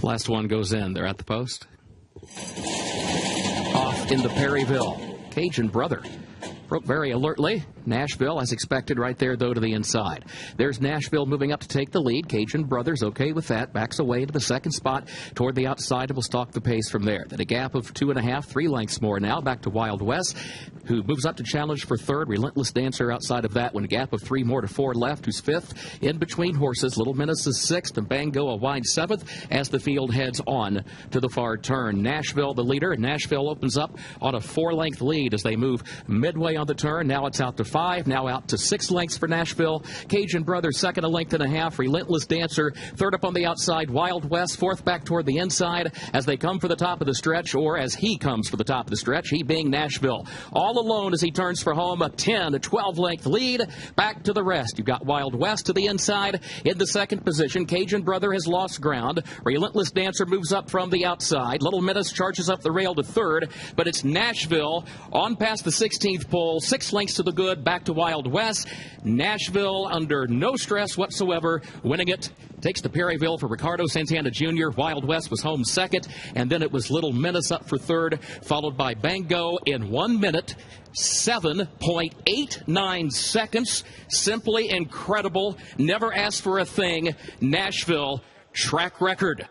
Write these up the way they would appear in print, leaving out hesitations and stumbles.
Last one goes in. They're at the post. Off into Perryville. Cajun Brother broke very alertly. Nashville, as expected, right there, though, to the inside. There's Nashville moving up to take the lead. Cajun Brothers okay with that. Backs away to the second spot toward the outside and will stalk the pace from there. Then a gap of 2.5, 3 lengths more now. Back to Wild West, who moves up to challenge for third. Relentless Dancer outside of that one. A gap of 3 more to 4 left, who's fifth. In between horses, Little Menace is sixth, and Bango a wide seventh as the field heads on to the far turn. Nashville the leader. Nashville opens up on a 4-length lead as they move midway on the turn. Now it's out to 5, now out to 6 lengths for Nashville. Cajun Brothers second, 1.5 lengths. Relentless Dancer third up on the outside. Wild West fourth back toward the inside as they come for the top of the stretch, or as he comes for the top of the stretch, he being Nashville. All alone as he turns for home, a 10, 12-length lead. Back to the rest. You've got Wild West to the inside in the second position. Cajun Brother has lost ground. Relentless Dancer moves up from the outside. Little Menace charges up the rail to third, but it's Nashville on past the 16th pole, 6 lengths to the good, back to Wild West. Nashville under no stress whatsoever, winning it. Takes the Perryville for Ricardo Santana Jr. Wild West was home second, and then it was Little Menace up for third, followed by Bango in 1 minute, 7.89 seconds. Simply incredible. Never asked for a thing. Nashville track record.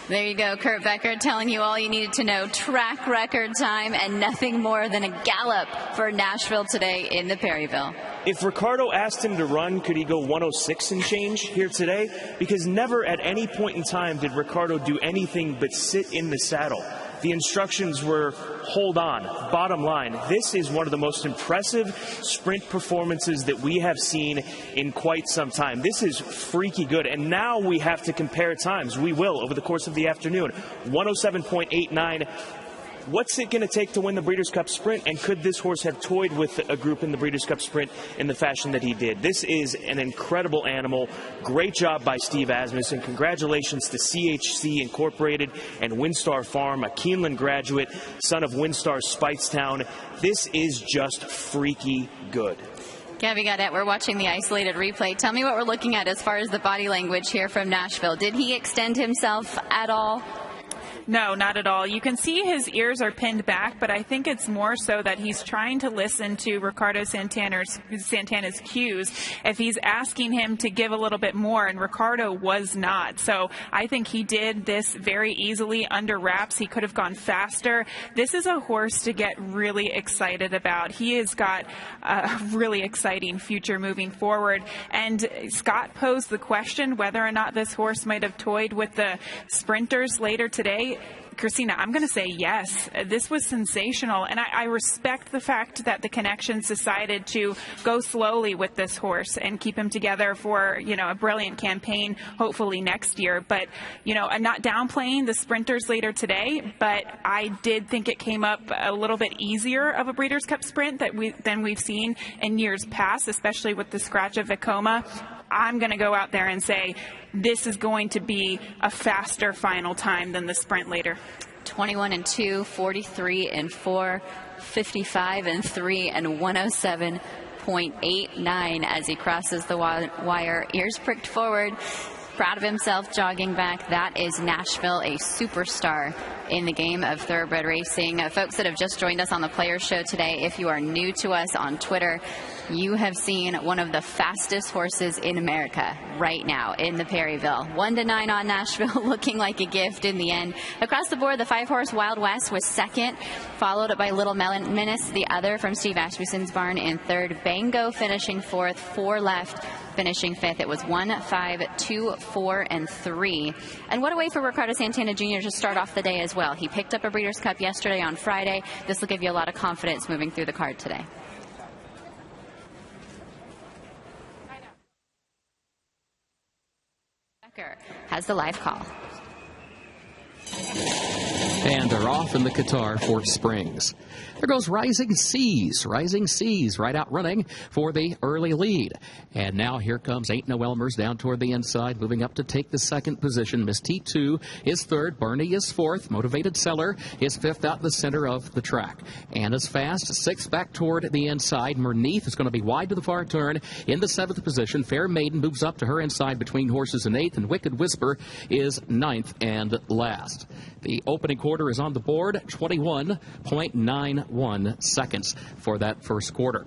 There you go, Kurt Becker telling you all you needed to know. Track record time and nothing more than a gallop for Nashville today in the Perryville. If Ricardo asked him to run, could he go 106 and change here today? Because never at any point in time did Ricardo do anything but sit in the saddle. The instructions were hold on. Bottom line, this is one of the most impressive sprint performances that we have seen in quite some time. This is freaky good. And now we have to compare times. We will over the course of the afternoon. 107.89. What's it going to take to win the Breeders' Cup Sprint, and could this horse have toyed with a group in the Breeders' Cup Sprint in the fashion that he did? This is an incredible animal. Great job by Steve Asmussen. Congratulations to CHC Incorporated and Windstar Farm, a Keeneland graduate, son of Windstar Speightstown. This is just freaky good. Gabby Gaudette, we're watching the isolated replay. Tell me what we're looking at as far as the body language here from Nashville. Did he extend himself at all? No, not at all. You can see his ears are pinned back, but I think it's more so that he's trying to listen to Ricardo Santana's cues. If he's asking him to give a little bit more, and Ricardo was not. So I think he did this very easily under wraps. He could have gone faster. This is a horse to get really excited about. He has got a really exciting future moving forward. And Scott posed the question whether or not this horse might have toyed with the sprinters later today. Christina, I'm going to say yes. This was sensational, and I respect the fact that the Connections decided to go slowly with this horse and keep him together for, a brilliant campaign, hopefully next year. But, I'm not downplaying the sprinters later today, but I did think it came up a little bit easier of a Breeders' Cup Sprint than we've seen in years past, especially with the scratch of Vekoma. I'm going to go out there and say this is going to be a faster final time than the sprint later. 21-2, 43-4, 55-3, and 107.89 as he crosses the wire. Ears pricked forward. Proud of himself, jogging back. That is Nashville, a superstar in the game of thoroughbred racing. Folks that have just joined us on the Players Show today, if you are new to us on Twitter, you have seen one of the fastest horses in America right now in the Perryville. 1-9 on Nashville, looking like a gift in the end. Across the board, the 5-horse Wild West was second, followed by Little Menace, the other from Steve Asmussen's barn, in third. Bango finishing fourth, 4 left, finishing fifth. It was 1, 5, 2, 4, and 3. And what a way for Ricardo Santana Jr. to start off the day as well. He picked up a Breeders' Cup yesterday on Friday. This will give you a lot of confidence moving through the card today. Becker has the live call. And they're off in the Qatar Fort Springs. There goes Rising Seas. Rising Seas right out running for the early lead. And now here comes 8 Noelmers down toward the inside, moving up to take the second position. Miss T2 is third. Bernie is fourth. Motivated Seller is fifth out in the center of the track. Anna's fast, sixth back toward the inside. Merneath is going to be wide to the far turn in the seventh position. Fair Maiden moves up to her inside between horses in eighth, and Wicked Whisper is ninth and last. The opening quarter is on the board, 21.91 seconds for that first quarter.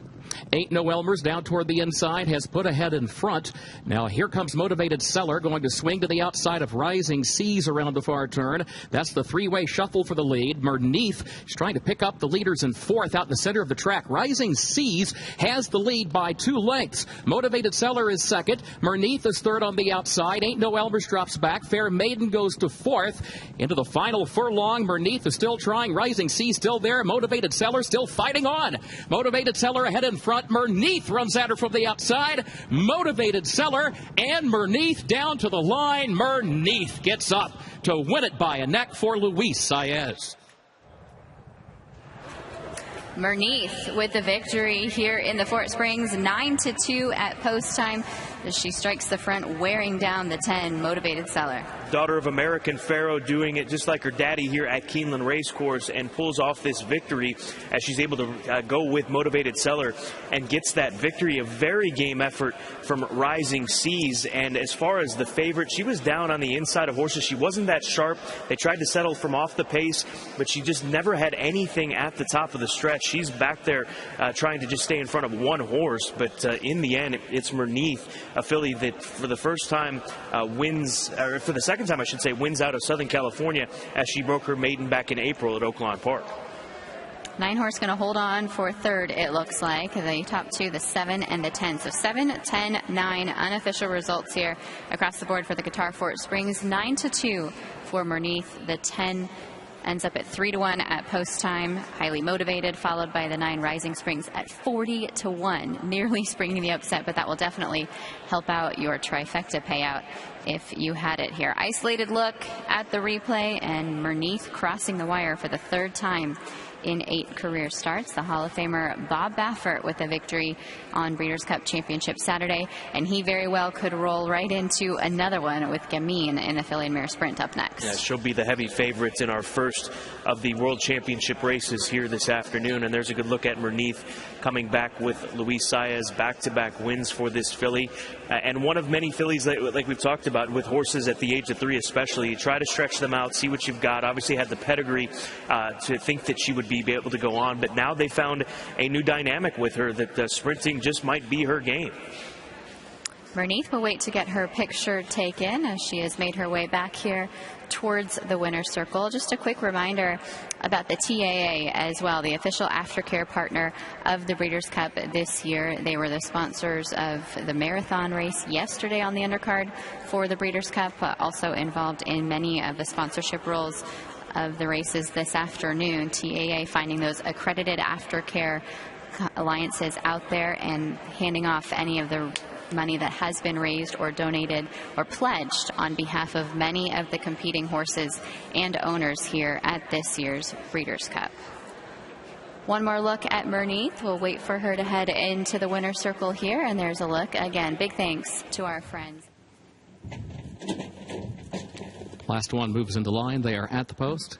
8 Noelmers down toward the inside, has put ahead in front. Now here comes Motivated Seller, going to swing to the outside of Rising Seas around the far turn. That's the three-way shuffle for the lead. Merneath is trying to pick up the leaders in fourth out in the center of the track. Rising Seas has the lead by 2 lengths. Motivated Seller is second. Merneath is third on the outside. 8 Noelmers drops back. Fair Maiden goes to fourth. Into the final furlong, Merneath is still trying. Rising Seas still there. Motivated Seller still fighting on. Motivated Seller ahead in front. Merneath runs at her from the outside. Motivated Seller and Merneath down to the line. Merneath gets up to win it by a neck for Luis Saez. Merneath with the victory here in the Fort Springs, 9-2 at post time as she strikes the front, wearing down the 10 Motivated Seller. Daughter of American Pharaoh doing it just like her daddy here at Keeneland Racecourse, and pulls off this victory as she's able to go with Motivated Seller and gets that victory. A very game effort from Rising Seas. And as far as the favorite, she was down on the inside of horses. She wasn't that sharp. They tried to settle from off the pace, but she just never had anything at the top of the stretch. She's back there trying to just stay in front of one horse, but in the end, it's Merneath, a filly that for the first time wins, or for the second time I should say, wins out of Southern California as she broke her maiden back in April at Oaklawn Park. 9 horse going to hold on for third, it looks like. The top two, the 7 and the 10. So 7, 10, 9 unofficial results here across the board for the Qatar Fort Springs. 9-2 for Merneath. The 10 ends up at 3-1 at post time. Highly Motivated, followed by the 9 Rising Springs at 40-1. Nearly springing the upset, but that will definitely help out your trifecta payout if you had it here. Isolated look at the replay, and Merneath crossing the wire for the third time in 8 career starts. The Hall of Famer Bob Baffert with a victory on Breeders' Cup Championship Saturday, and he very well could roll right into another one with Gamine in the filly and mare sprint up next. Yeah, she'll be the heavy favorite in our first of the World Championship races here this afternoon. And there's a good look at Merneath coming back with Luis Saez, back-to-back wins for this filly. And one of many fillies, like we've talked about, with horses at the age of 3 especially, you try to stretch them out, see what you've got. Obviously had the pedigree to think that she would be able to go on, but now they found a new dynamic with her that sprinting just might be her game. Merneath will wait to get her picture taken as she has made her way back here towards the winner's circle. Just a quick reminder about the TAA as well, the official aftercare partner of the Breeders' Cup this year. They were the sponsors of the marathon race yesterday on the undercard for the Breeders' Cup, also involved in many of the sponsorship roles of the races this afternoon. TAA finding those accredited aftercare alliances out there and handing off any of the money that has been raised or donated or pledged on behalf of many of the competing horses and owners here at this year's Breeders' Cup. One more look at Merneath. We'll wait for her to head into the winner's circle here, and there's a look. Again, big thanks to our friends. Last one moves into line. They are at the post.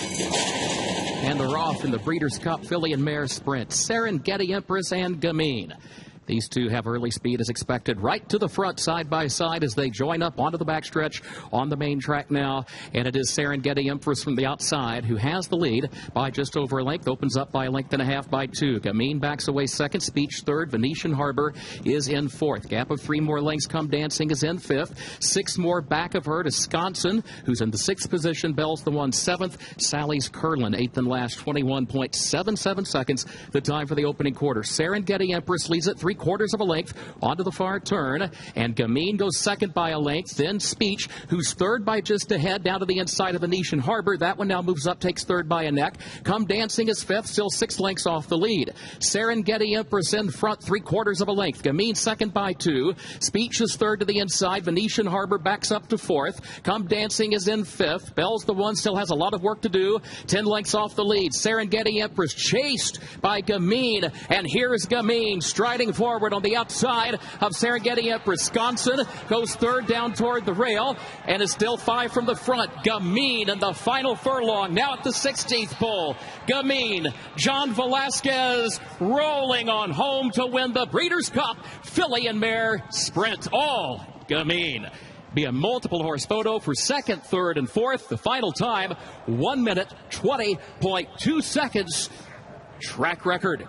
And they're off in the Breeders' Cup filly and mare sprint. Serengeti Empress and Gamine. These two have early speed as expected, right to the front, side by side, as they join up onto the backstretch on the main track now. And it is Serengeti Empress from the outside who has the lead by just over a length, opens up by a length and a half by 2. Gamine backs away second, Speech third, Venetian Harbor is in fourth. Gap of 3 more lengths, Come Dancing is in fifth. 6 more back of her to Sconson, who's in the 6th position. Bell's the 7th. Sally's Curlin, 8th and last, 21.77 seconds, the time for the opening quarter. Serengeti Empress leads at 3/4. 3/4 of a length onto the far turn, and Gamine goes second by a length. Then Speech, who's third by just a head, down to the inside of Venetian Harbor. That one now moves up, takes third by a neck. Come Dancing is fifth, still 6 lengths off the lead. Serengeti Empress in front, 3/4 of a length. Gamine second by 2. Speech is third to the inside. Venetian Harbor backs up to fourth. Come Dancing is in fifth. Bell's the one, still has a lot of work to do. 10 lengths off the lead. Serengeti Empress chased by Gamine, and here's Gamine striding forward on the outside of Serengeti Empress. Sconson goes third down toward the rail and is still 5 from the front. Gamine in the final furlong, now at the 16th pole. Gamine, John Velasquez rolling on home to win the Breeders' Cup Filly and Mare Sprint. All Gamine. Be a multiple horse photo for second, third, and fourth. The final time, 1 minute, 20.2 seconds. Track record.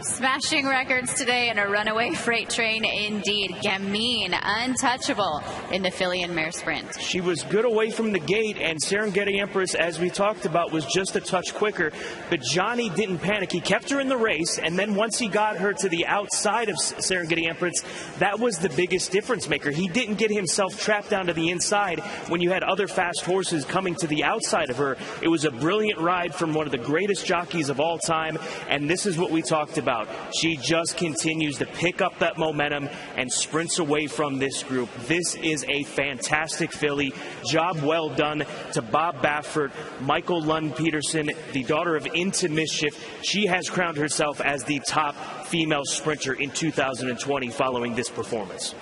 Smashing records today in a runaway freight train indeed. Gamine, untouchable in the Filly and Mare Sprint. She was good away from the gate, and Serengeti Empress, as we talked about, was just a touch quicker. But Johnny didn't panic. He kept her in the race, and then once he got her to the outside of Serengeti Empress, that was the biggest difference maker. He didn't get himself trapped down to the inside when you had other fast horses coming to the outside of her. It was a brilliant ride from one of the greatest jockeys of all time, and this is what we talked about. She just continues to pick up that momentum and sprints away from this group. This is a fantastic filly. Job well done to Bob Baffert, Michael Lund Peterson, the daughter of Into Mischief. She has crowned herself as the top female sprinter in 2020 following this performance.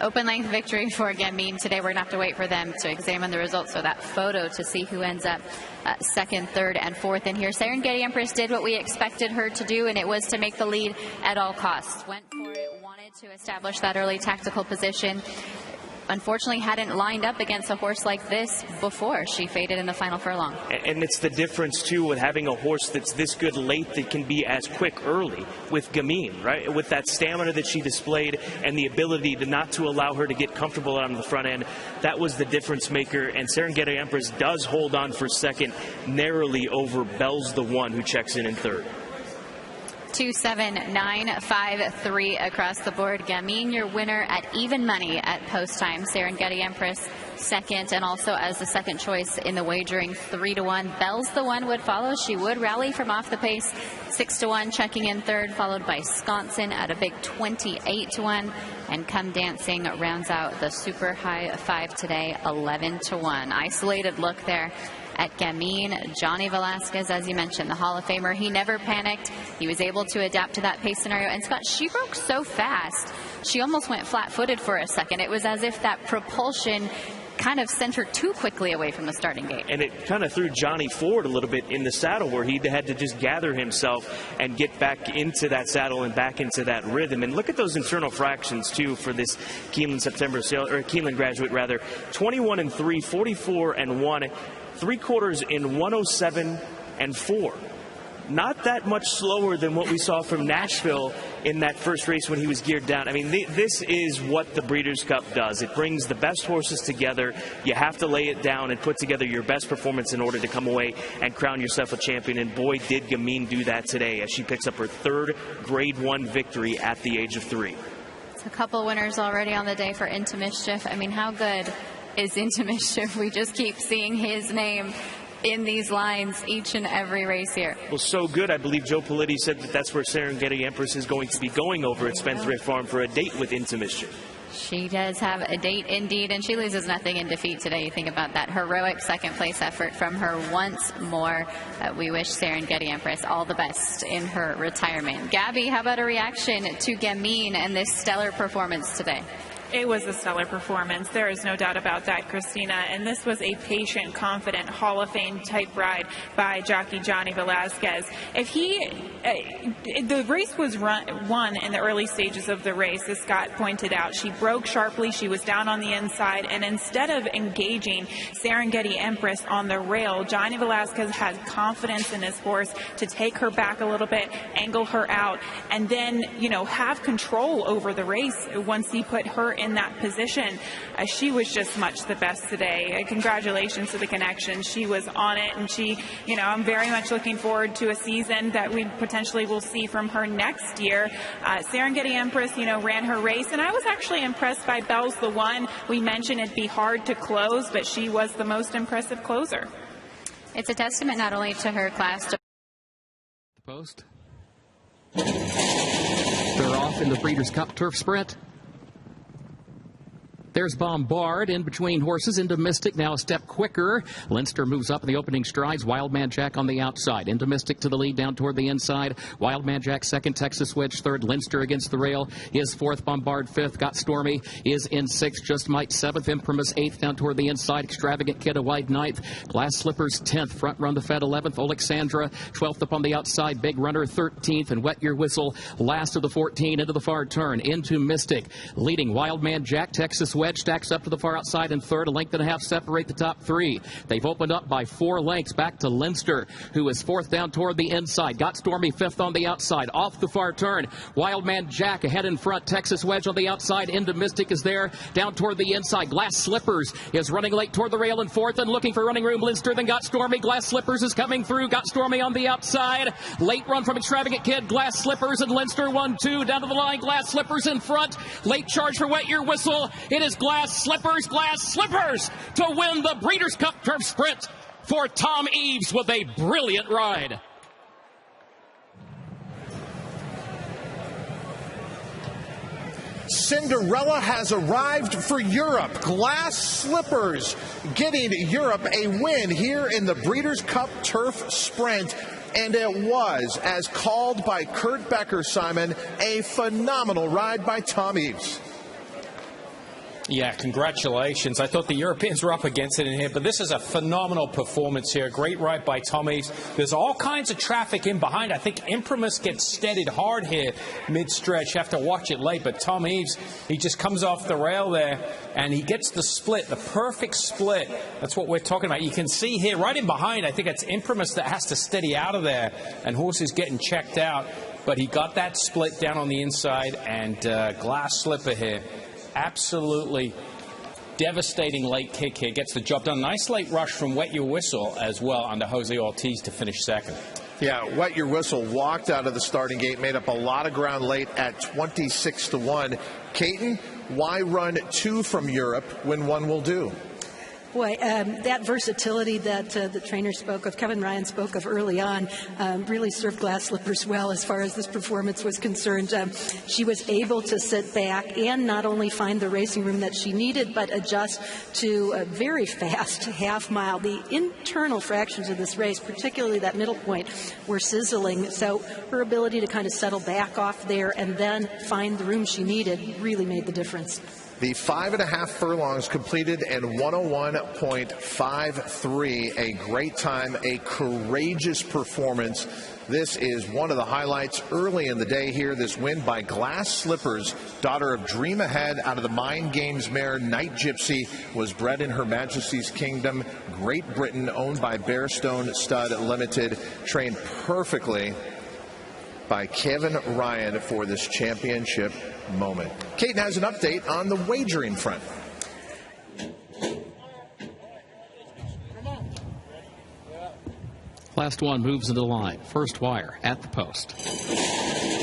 Open length victory for Gamine today. We're going to have to wait for them to examine the results of that photo to see who ends up second, third, and fourth in here. Serengeti Empress did what we expected her to do, and it was to make the lead at all costs. Went for it, wanted to establish that early tactical position. Unfortunately, hadn't lined up against a horse like this before she faded in the final furlong. And it's the difference, too, with having a horse that's this good late that can be as quick early with Gamine, right? With that stamina that she displayed and the ability to not to allow her to get comfortable on the front end. That was the difference maker, and Serengeti Empress does hold on for second, narrowly over Bell's the One, who checks in third. 2-7-9-5-3 across the board. Gamine, your winner at even money at post time. Serengeti Empress second, and also as the second choice in the wagering, 3-1. Bell's the One would follow. She would rally from off the pace, 6-1, checking in third, followed by Sconson at a big 28-1. And Come Dancing rounds out the super high 5 today, 11-1. Isolated look there at Gamine. Johnny Velasquez, as you mentioned, the Hall of Famer, he never panicked. He was able to adapt to that pace scenario. And Scott, she broke so fast, she almost went flat-footed for a second. It was as if that propulsion kind of sent her too quickly away from the starting gate. And it kind of threw Johnny forward a little bit in the saddle, where he had to just gather himself and get back into that saddle and back into that rhythm. And look at those internal fractions, too, for this Keeneland graduate, rather. 21-3, 44-1. 3/4 in 107-4. Not that much slower than what we saw from Nashville in that first race when he was geared down. I mean, this is what the Breeders' Cup does. It brings the best horses together. You have to lay it down and put together your best performance in order to come away and crown yourself a champion. And boy, did Gamine do that today, as she picks up her third Grade 1 victory at the age of 3. It's a couple winners already on the day for Into Mischief. I mean, how good is Into Mischief? We just keep seeing his name in these lines each and every race here. Well, so good. I believe Joe Politti said that that's where Serengeti Empress is going to be going over at Spendthrift Farm for a date with Into Mischief. She does have a date indeed, and she loses nothing in defeat today. You think about that heroic second place effort from her once more. We wish Serengeti Empress all the best in her retirement. Gabby, how about a reaction to Gamine and this stellar performance today? It was a stellar performance. There is no doubt about that, Christina. And this was a patient, confident, Hall of Fame type ride by jockey Johnny Velasquez. The race was won in the early stages of the race, as Scott pointed out. She broke sharply. She was down on the inside. And instead of engaging Serengeti Empress on the rail, Johnny Velasquez had confidence in his horse to take her back a little bit, angle her out, and then, have control over the race once he put her in that position. She was just much the best today. Congratulations to the Connection. She was on it, and she, I'm very much looking forward to a season that we potentially will see from her next year. Serengeti Empress, ran her race, and I was actually impressed by Bell's the One. We mentioned it'd be hard to close, but she was the most impressive closer. It's a testament not only to her class. The post. They're off in the Breeders' Cup Turf Sprint. There's Bombard in between horses into Mystic, now a step quicker. Leinster moves up in the opening strides. Wildman Jack on the outside. Into Mystic to the lead down toward the inside. Wildman Jack second, Texas Wedge third. Leinster against the rail is fourth. Bombard fifth. Got Stormy is in sixth. Just Might seventh. Imprimus eighth down toward the inside. Extravagant Kid a wide ninth. Glass Slippers 10th. Front Run the Fed 11th. Alexandra 12th up on the outside. Big Runner 13th. And Wet Your Whistle last of the 14 into the far turn. Into Mystic. Leading Wildman Jack. Texas Wedge stacks up to the far outside in third. A length and a half separate the top three. They've opened up by 4 lengths back to Leinster, who is fourth down toward the inside. Got Stormy fifth on the outside. Off the far turn. Wildman Jack ahead in front. Texas Wedge on the outside. Into Mystic is there. Down toward the inside. Glass Slippers is running late toward the rail in fourth and looking for running room. Leinster then Got Stormy. Glass Slippers is coming through. Got Stormy on the outside. Late run from Extravagant Kid. Glass Slippers and Leinster 1-2 down to the line. Glass Slippers in front. Late charge for Wet Your Whistle. It is Glass Slippers to win the Breeders' Cup Turf Sprint for Tom Eves with a brilliant ride. Cinderella has arrived for Europe. Glass Slippers getting Europe a win here in the Breeders' Cup Turf Sprint. And it was, as called by Kurt Becker, Simon, a phenomenal ride by Tom Eves. Yeah, congratulations. I thought the Europeans were up against it in here, but this is a phenomenal performance here. Great ride by Tom Eves. There's all kinds of traffic in behind. I think Imprimus gets steadied hard here mid-stretch. You have to watch it late, but Tom Eves, he just comes off the rail there, and he gets the split, the perfect split. That's what we're talking about. You can see here, right in behind, I think it's Imprimus that has to steady out of there, and horses getting checked out. But he got that split down on the inside, and Glass Slipper here. Absolutely devastating late kick here. Gets the job done. Nice late rush from Wet Your Whistle as well under Jose Ortiz to finish second. Yeah, Wet Your Whistle walked out of the starting gate, made up a lot of ground late at 26-1. Caton, why run 2 from Europe when 1 will do? Boy, that versatility that the trainer spoke of, Kevin Ryan spoke of early on, really served Glass Slippers well as far as this performance was concerned. She was able to sit back and not only find the racing room that she needed, but adjust to a very fast half mile. The internal fractions of this race, particularly that middle point, were sizzling. So her ability to kind of settle back off there and then find the room she needed really made the difference. The 5.5 furlongs completed in 101.53. A great time, a courageous performance. This is one of the highlights early in the day here. This win by Glass Slippers, daughter of Dream Ahead out of the Mind Games mare Night Gypsy, was bred in Her Majesty's Kingdom, Great Britain, owned by Bearstone Stud Limited, trained perfectly by Kevin Ryan for this championship moment. Caton has an update on the wagering front. Last one moves into the line. First wire at the post.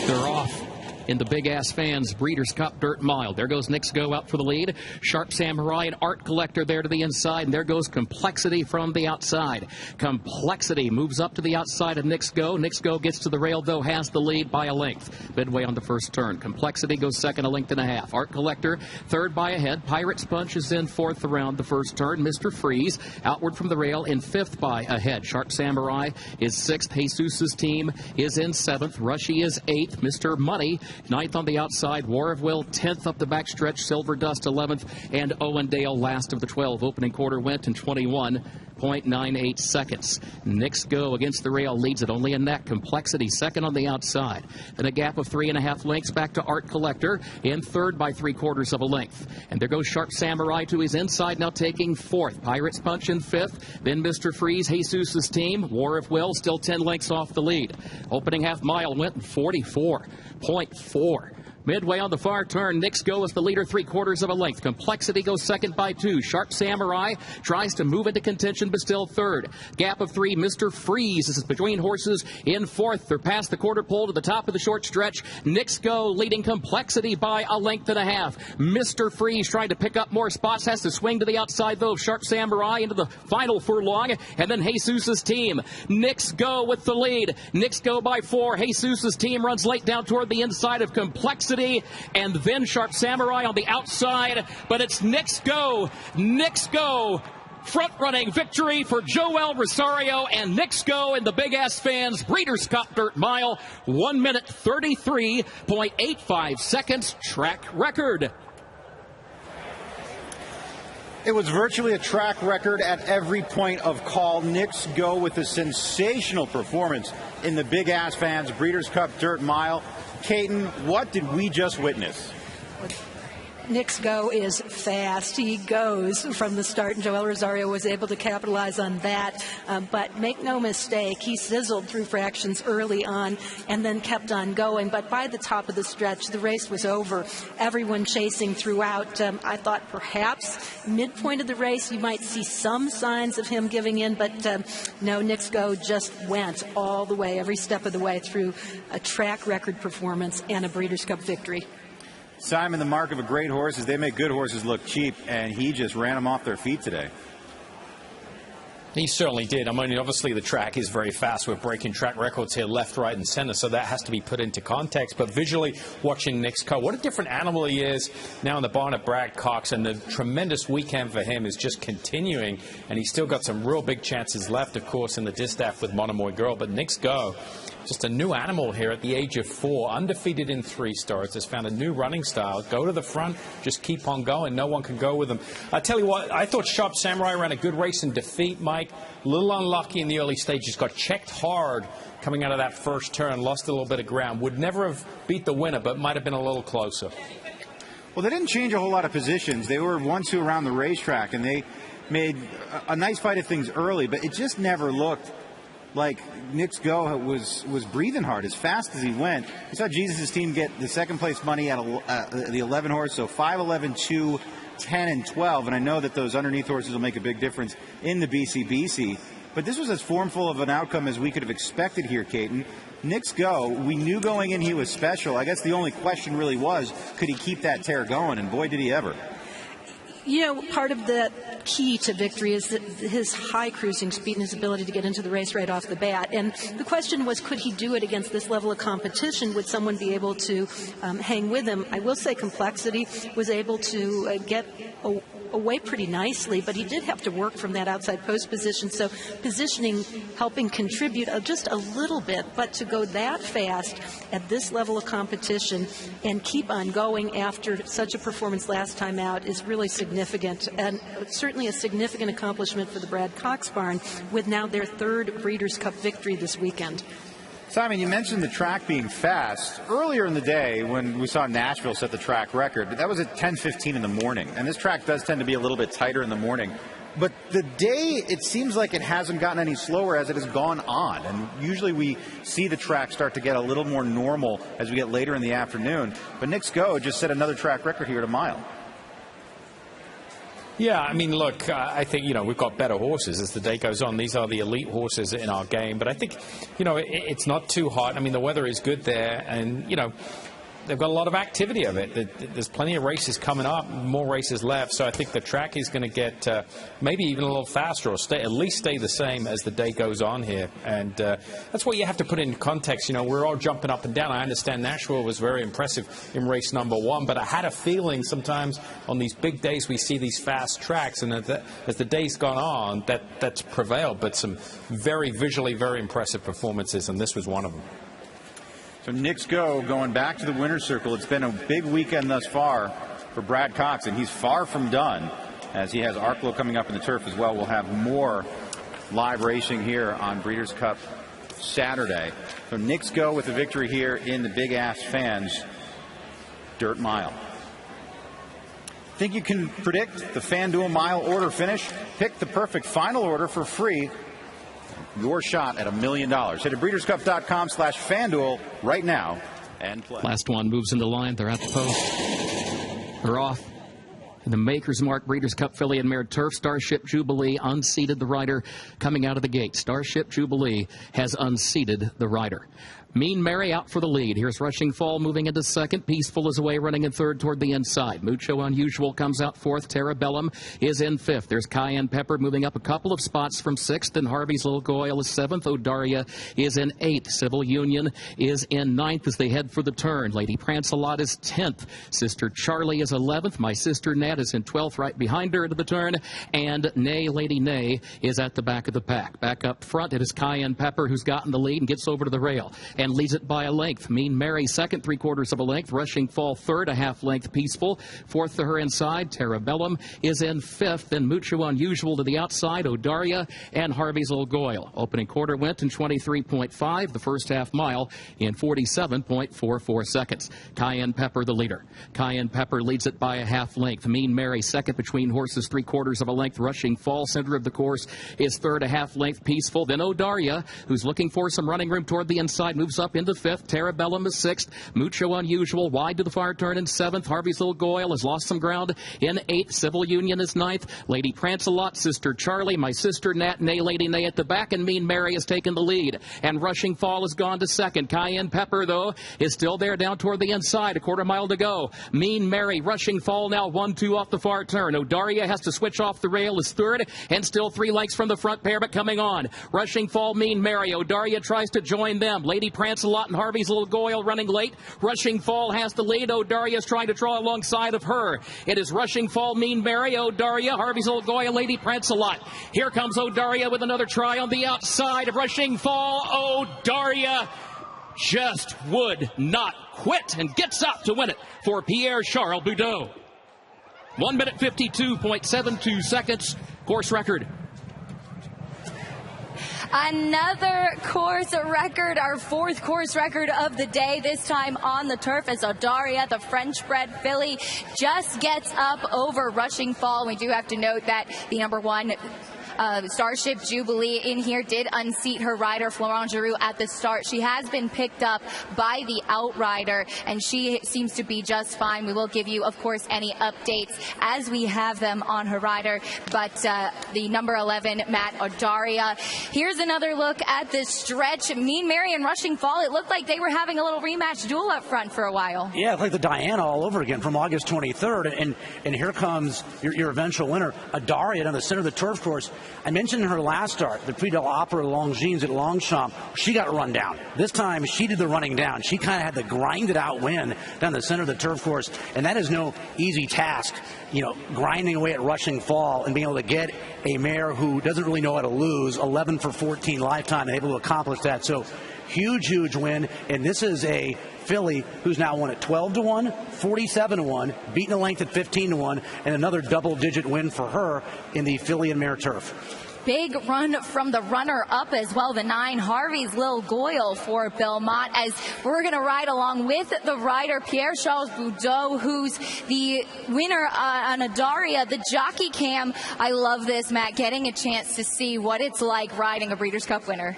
They're off in the Big Ass Fans Breeders' Cup Dirt Mile. There goes Nick's Go out for the lead. Sharp Samurai and Art Collector there to the inside. And there goes Complexity from the outside. Complexity moves up to the outside of Nick's Go. Nick's Go gets to the rail, though, has the lead by a length. Midway on the first turn. Complexity goes second, a length and a half. Art Collector third by a head. Pirate's Punch is in fourth around the first turn. Mr. Freeze outward from the rail in fifth by a head. Sharp Samurai is sixth. Jesus' team is in seventh. Rushy is eighth. Mr. Money ninth on the outside. War of Will 10th up the backstretch. Silver Dust 11th. And Owendale last of the 12. Opening quarter went in 21.98 seconds. Nick's Go against the rail leads it only a neck. Complexity second on the outside. Then a gap of 3.5 lengths back to Art Collector in third by 3/4 of a length. And there goes Sharp Samurai to his inside, now taking fourth. Pirate's Punch in fifth. Then Mr. Freeze, Jesus' team. War of Will still 10 lengths off the lead. Opening half mile went in 44.4. Midway on the far turn, Knicks Go is the leader 3/4 of a length. Complexity goes second by 2. Sharp Samurai tries to move into contention but still third. Gap of 3, Mr. Freeze. This is between horses in fourth. They're past the quarter pole to the top of the short stretch. Knicks Go leading Complexity by a length and a half. Mr. Freeze trying to pick up more spots, has to swing to the outside though. Sharp Samurai into the final furlong, and then Jesus' team. Knicks Go with the lead. Knicks Go by 4. Jesus' team runs late down toward the inside of Complexity, and then Sharp Samurai on the outside, but it's Knicks Go. Knicks Go. Front-running victory for Joel Rosario and Knicks Go in the Big Ass Fans Breeders' Cup Dirt Mile. 1 minute 33.85 seconds track record. It was virtually a track record at every point of call. Knicks Go with a sensational performance in the Big Ass Fans Breeders' Cup Dirt Mile. Caton, what did we just witness? Knicks Go is fast. He goes from the start, and Joel Rosario was able to capitalize on that. But make no mistake, he sizzled through fractions early on and then kept on going. But by the top of the stretch, the race was over. Everyone chasing throughout. I thought perhaps midpoint of the race, you might see some signs of him giving in. But no, Knicks Go just went all the way, every step of the way through a track record performance and a Breeders' Cup victory. Simon, the mark of a great horse is they make good horses look cheap, and he just ran them off their feet today. He certainly did. I mean, obviously the track is very fast. We're breaking track records here left, right, and center, so that has to be put into context. But visually, watching Knicks Go, what a different animal he is now in the barn at Brad Cox, and the tremendous weekend for him is just continuing, and he's still got some real big chances left, of course, in the Distaff with Monomoy Girl. But Knicks Go, just a new animal here at the age of 4, undefeated in 3 starts, has found a new running style. Go to the front, just keep on going. No one can go with him. I tell you what, I thought Sharp Samurai ran a good race in defeat, Mike. A little unlucky in the early stages. Got checked hard coming out of that first turn. Lost a little bit of ground. Would never have beat the winner, but might have been a little closer. Well, they didn't change a whole lot of positions. They were 1-2 around the racetrack, and they made a nice fight of things early, but it just never looked like Knicks Go was breathing hard as fast as he went. We saw Jesus' team get the second place money at the 11 horse, so 5, 11, 2, 10, and 12. And I know that those underneath horses will make a big difference in the BCBC. But this was as formful of an outcome as we could have expected here, Caton. Knicks Go, we knew going in he was special. I guess the only question really was, could he keep that tear going? And boy, did he ever. You know, part of the key to victory is that his high cruising speed and his ability to get into the race right off the bat. And the question was, could he do it against this level of competition? Would someone be able to hang with him? I will say Complexity was able to get away pretty nicely, but he did have to work from that outside post position. So positioning helping contribute just a little bit, but to go that fast at this level of competition and keep on going after such a performance last time out is really significant, and certainly a significant accomplishment for the Brad Cox barn with now their 3rd Breeders' Cup victory this weekend. Simon, you mentioned the track being fast. Earlier in the day when we saw Nashville set the track record, that was at 10:15 in the morning. And this track does tend to be a little bit tighter in the morning. But the day, it seems like it hasn't gotten any slower as it has gone on. And usually we see the track start to get a little more normal as we get later in the afternoon. But Knicks Go just set another track record here at a mile. Yeah, I mean, look, I think, we've got better horses as the day goes on. These are the elite horses in our game. But I think, it's not too hot. I mean, the weather is good there. And, they've got a lot of activity of it. There's plenty of races coming up, more races left. So I think the track is going to get maybe even a little faster or at least stay the same as the day goes on here. And that's what you have to put in context. We're all jumping up and down. I understand Nashville was very impressive in race number 1, but I had a feeling sometimes on these big days we see these fast tracks, and as the day's gone on, that's prevailed. But some very visually very impressive performances, and this was one of them. So Knicks Go going back to the winner's circle. It's been a big weekend thus far for Brad Cox, and he's far from done as he has Arklow coming up in the turf as well. We'll have more live racing here on Breeders' Cup Saturday. So Knicks Go with the victory here in the Big Ass Fans Dirt Mile. Think you can predict the FanDuel mile order finish? Pick the perfect final order for free. Your shot at $1 million. Head to breederscup.com/FanDuel right now And play. Last one moves into line. They're at the post. They're off. In the Maker's Mark Breeders' Cup Filly and Mare Turf, Starship Jubilee unseated the rider coming out of the gate. Starship Jubilee has unseated the rider. Mean Mary out for the lead. Here's Rushing Fall moving into second. Peaceful is away, running in third toward the inside. Mucho Unusual comes out fourth. Terrabellum is in fifth. There's Cayenne Pepper moving up a couple of spots from sixth. And Harvey's Little Goyle is seventh. Odaria is in eighth. Civil Union is in ninth as they head for the turn. Lady Prancelot is 10th. Sister Charlie is 11th. My Sister Nat is in 12th, right behind her into the turn. And Nay, Lady Nay, is at the back of the pack. Back up front, it is Cayenne Pepper who's gotten the lead and gets over to the rail and leads it by a length. Mean Mary second, 3/4 of a length. Rushing Fall third, a half length. Peaceful fourth to her inside. Terrabellum is in fifth. Then Mucho Unusual to the outside. Odaria and Harvey's Little Goyle. Opening quarter went in 23.5. The first half mile in 47.44 seconds. Cayenne Pepper the leader. Cayenne Pepper leads it by a half length. Mean Mary second between horses, 3/4 of a length. Rushing Fall center of the course is third, a half length. Peaceful. Then Odaria, who's looking for some running room toward the inside, moves up into fifth. Terrabellum is sixth. Mucho Unusual wide to the far turn in seventh. Harvey's Little Goyle has lost some ground in eighth. Civil Union is ninth. Lady Prancelot, Sister Charlie, My Sister Nat, Nay, Lady Nay at the back, and Mean Mary has taken the lead. And Rushing Fall has gone to second. Cayenne Pepper, though, is still there down toward the inside. A quarter mile to go. Mean Mary, Rushing Fall now 1-2 off the far turn. Odaria has to switch off the rail, is third, and still 3 lengths from the front pair, but coming on. Rushing Fall, Mean Mary. Odaria tries to join them. Lady Prancelot and Harvey's Little Goyle running late. Rushing Fall has the lead. Odaria is trying to draw alongside of her. It is Rushing Fall, Mean Mary, Odaria, Harvey's Little Goyle, Lady Prancelot. Here comes Odaria with another try on the outside of Rushing Fall. Odaria just would not quit and gets up to win it for Pierre-Charles Boudot. 1 minute 52.72 seconds, course record. Another course record, our fourth course record of the day, this time on the turf, as Odaria, the French-bred filly, just gets up over Rushing Fall. We do have to note that the number one Starship Jubilee in here did unseat her rider, Florent Giroux, at the start. She has been picked up by the outrider, and she seems to be just fine. We will give you, of course, any updates as we have them on her rider. But the number 11, Matt Odaria. Here's another look at this stretch. Mean Mary and Rushing Fall, it looked like they were having a little rematch duel up front for a while. Yeah, it's like the Diana all over again from August 23rd. And here comes your eventual winner, Odaria, down the center of the turf course. I mentioned in her last start, the Prix de l'Opera Longines at Longchamp, she got run down. This time, she did the running down. She kind of had the grinded-out win down the center of the turf course, and that is no easy task, grinding away at Rushing Fall and being able to get a mare who doesn't really know how to lose, 11 for 14 lifetime, and able to accomplish that. So, huge win, and this is a filly who's now won at 12-1, 47-1, beaten a length at 15-1, and another double-digit win for her in the filly and mare turf. Big run from the runner-up as well, the 9, Harvey's Little Goyle for Belmont, as we're going to ride along with the rider, Pierre-Charles Boudot, who's the winner on Odaria, the jockey cam. I love this, Matt, getting a chance to see what it's like riding a Breeders' Cup winner.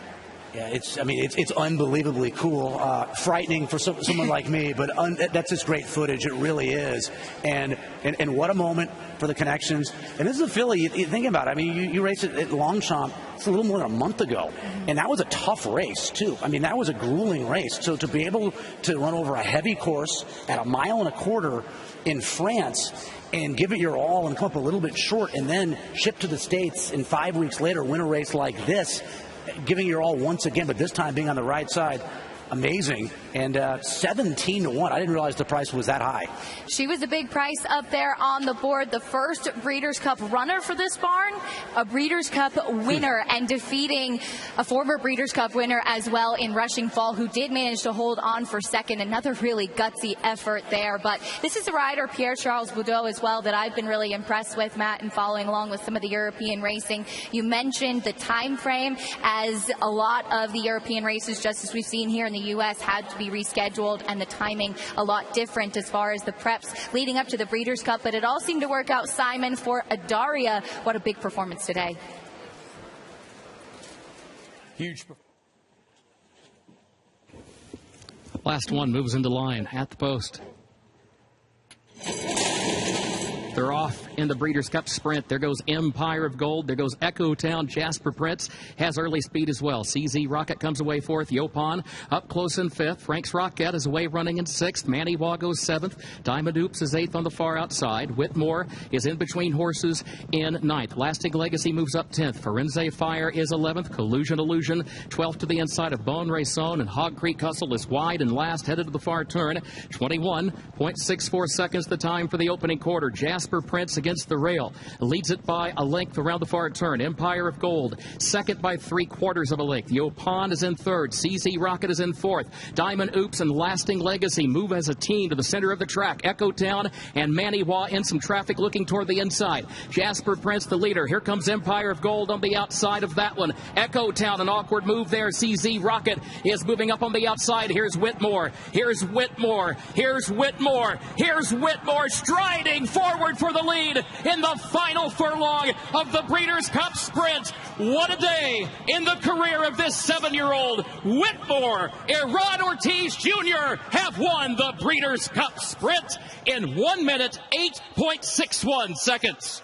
Yeah, it's unbelievably cool, frightening for someone like me, but that's just great footage. It really is, and what a moment for the connections. And this is a filly. You think about it. I mean, you raced it at Longchamp. It's a little more than a month ago, and that was a tough race too. I mean, that was a grueling race. So to be able to run over a heavy course at 1.25 miles in France and give it your all and come up a little bit short, and then ship to the States, and 5 weeks later win a race like this, giving your all once again, but this time being on the right side. Amazing. And 17-1. I didn't realize the price was that high. She was a big price up there on the board. The first Breeders' Cup runner for this barn, a Breeders' Cup winner, and defeating a former Breeders' Cup winner as well in Rushing Fall, who did manage to hold on for second. Another really gutsy effort there. But this is a rider, Pierre-Charles Boudot, as well, that I've been really impressed with, Matt, and following along with some of the European racing. You mentioned the time frame, as a lot of the European races, just as we've seen here in the U.S., had to be rescheduled, and the timing a lot different as far as the preps leading up to the Breeders' Cup. But it all seemed to work out, Simon, for Odaria. What a big performance today. Huge. Last one moves into line at the post. They're off in the Breeders' Cup Sprint. There goes Empire of Gold. There goes Echo Town. Jasper Prince has early speed as well. CZ Rocket comes away fourth. Yopon up close in fifth. Frank's Rocket is away running in sixth. Manny Wah goes seventh. Diamond Oops is eighth on the far outside. Whitmore is in between horses in ninth. Lasting Legacy moves up 10th. Forense Fire is 11th. Collusion Illusion 12th to the inside of Bone Raison. And Hog Creek Hustle is wide and last, headed to the far turn. 21.64 seconds the time for the opening quarter. Jasper Prince against the rail leads it by a length around the far turn. Empire of Gold second by 3/4 of a length. Yopon is in third. CZ Rocket is in fourth. Diamond Oops and Lasting Legacy move as a team to the center of the track. Echo Town and Manny Wah in some traffic looking toward the inside. Jasper Prince the leader. Here comes Empire of Gold on the outside of that one. Echo Town, an awkward move there. CZ Rocket is moving up on the outside. Here's Whitmore. Here's Whitmore. Here's Whitmore. Here's Whitmore striding forward for the lead in the final furlong of the Breeders' Cup Sprint. What a day in the career of this 7-year-old. Whitmore, Iran Ortiz Jr. have won the Breeders' Cup Sprint in 1 minute, 8.61 seconds.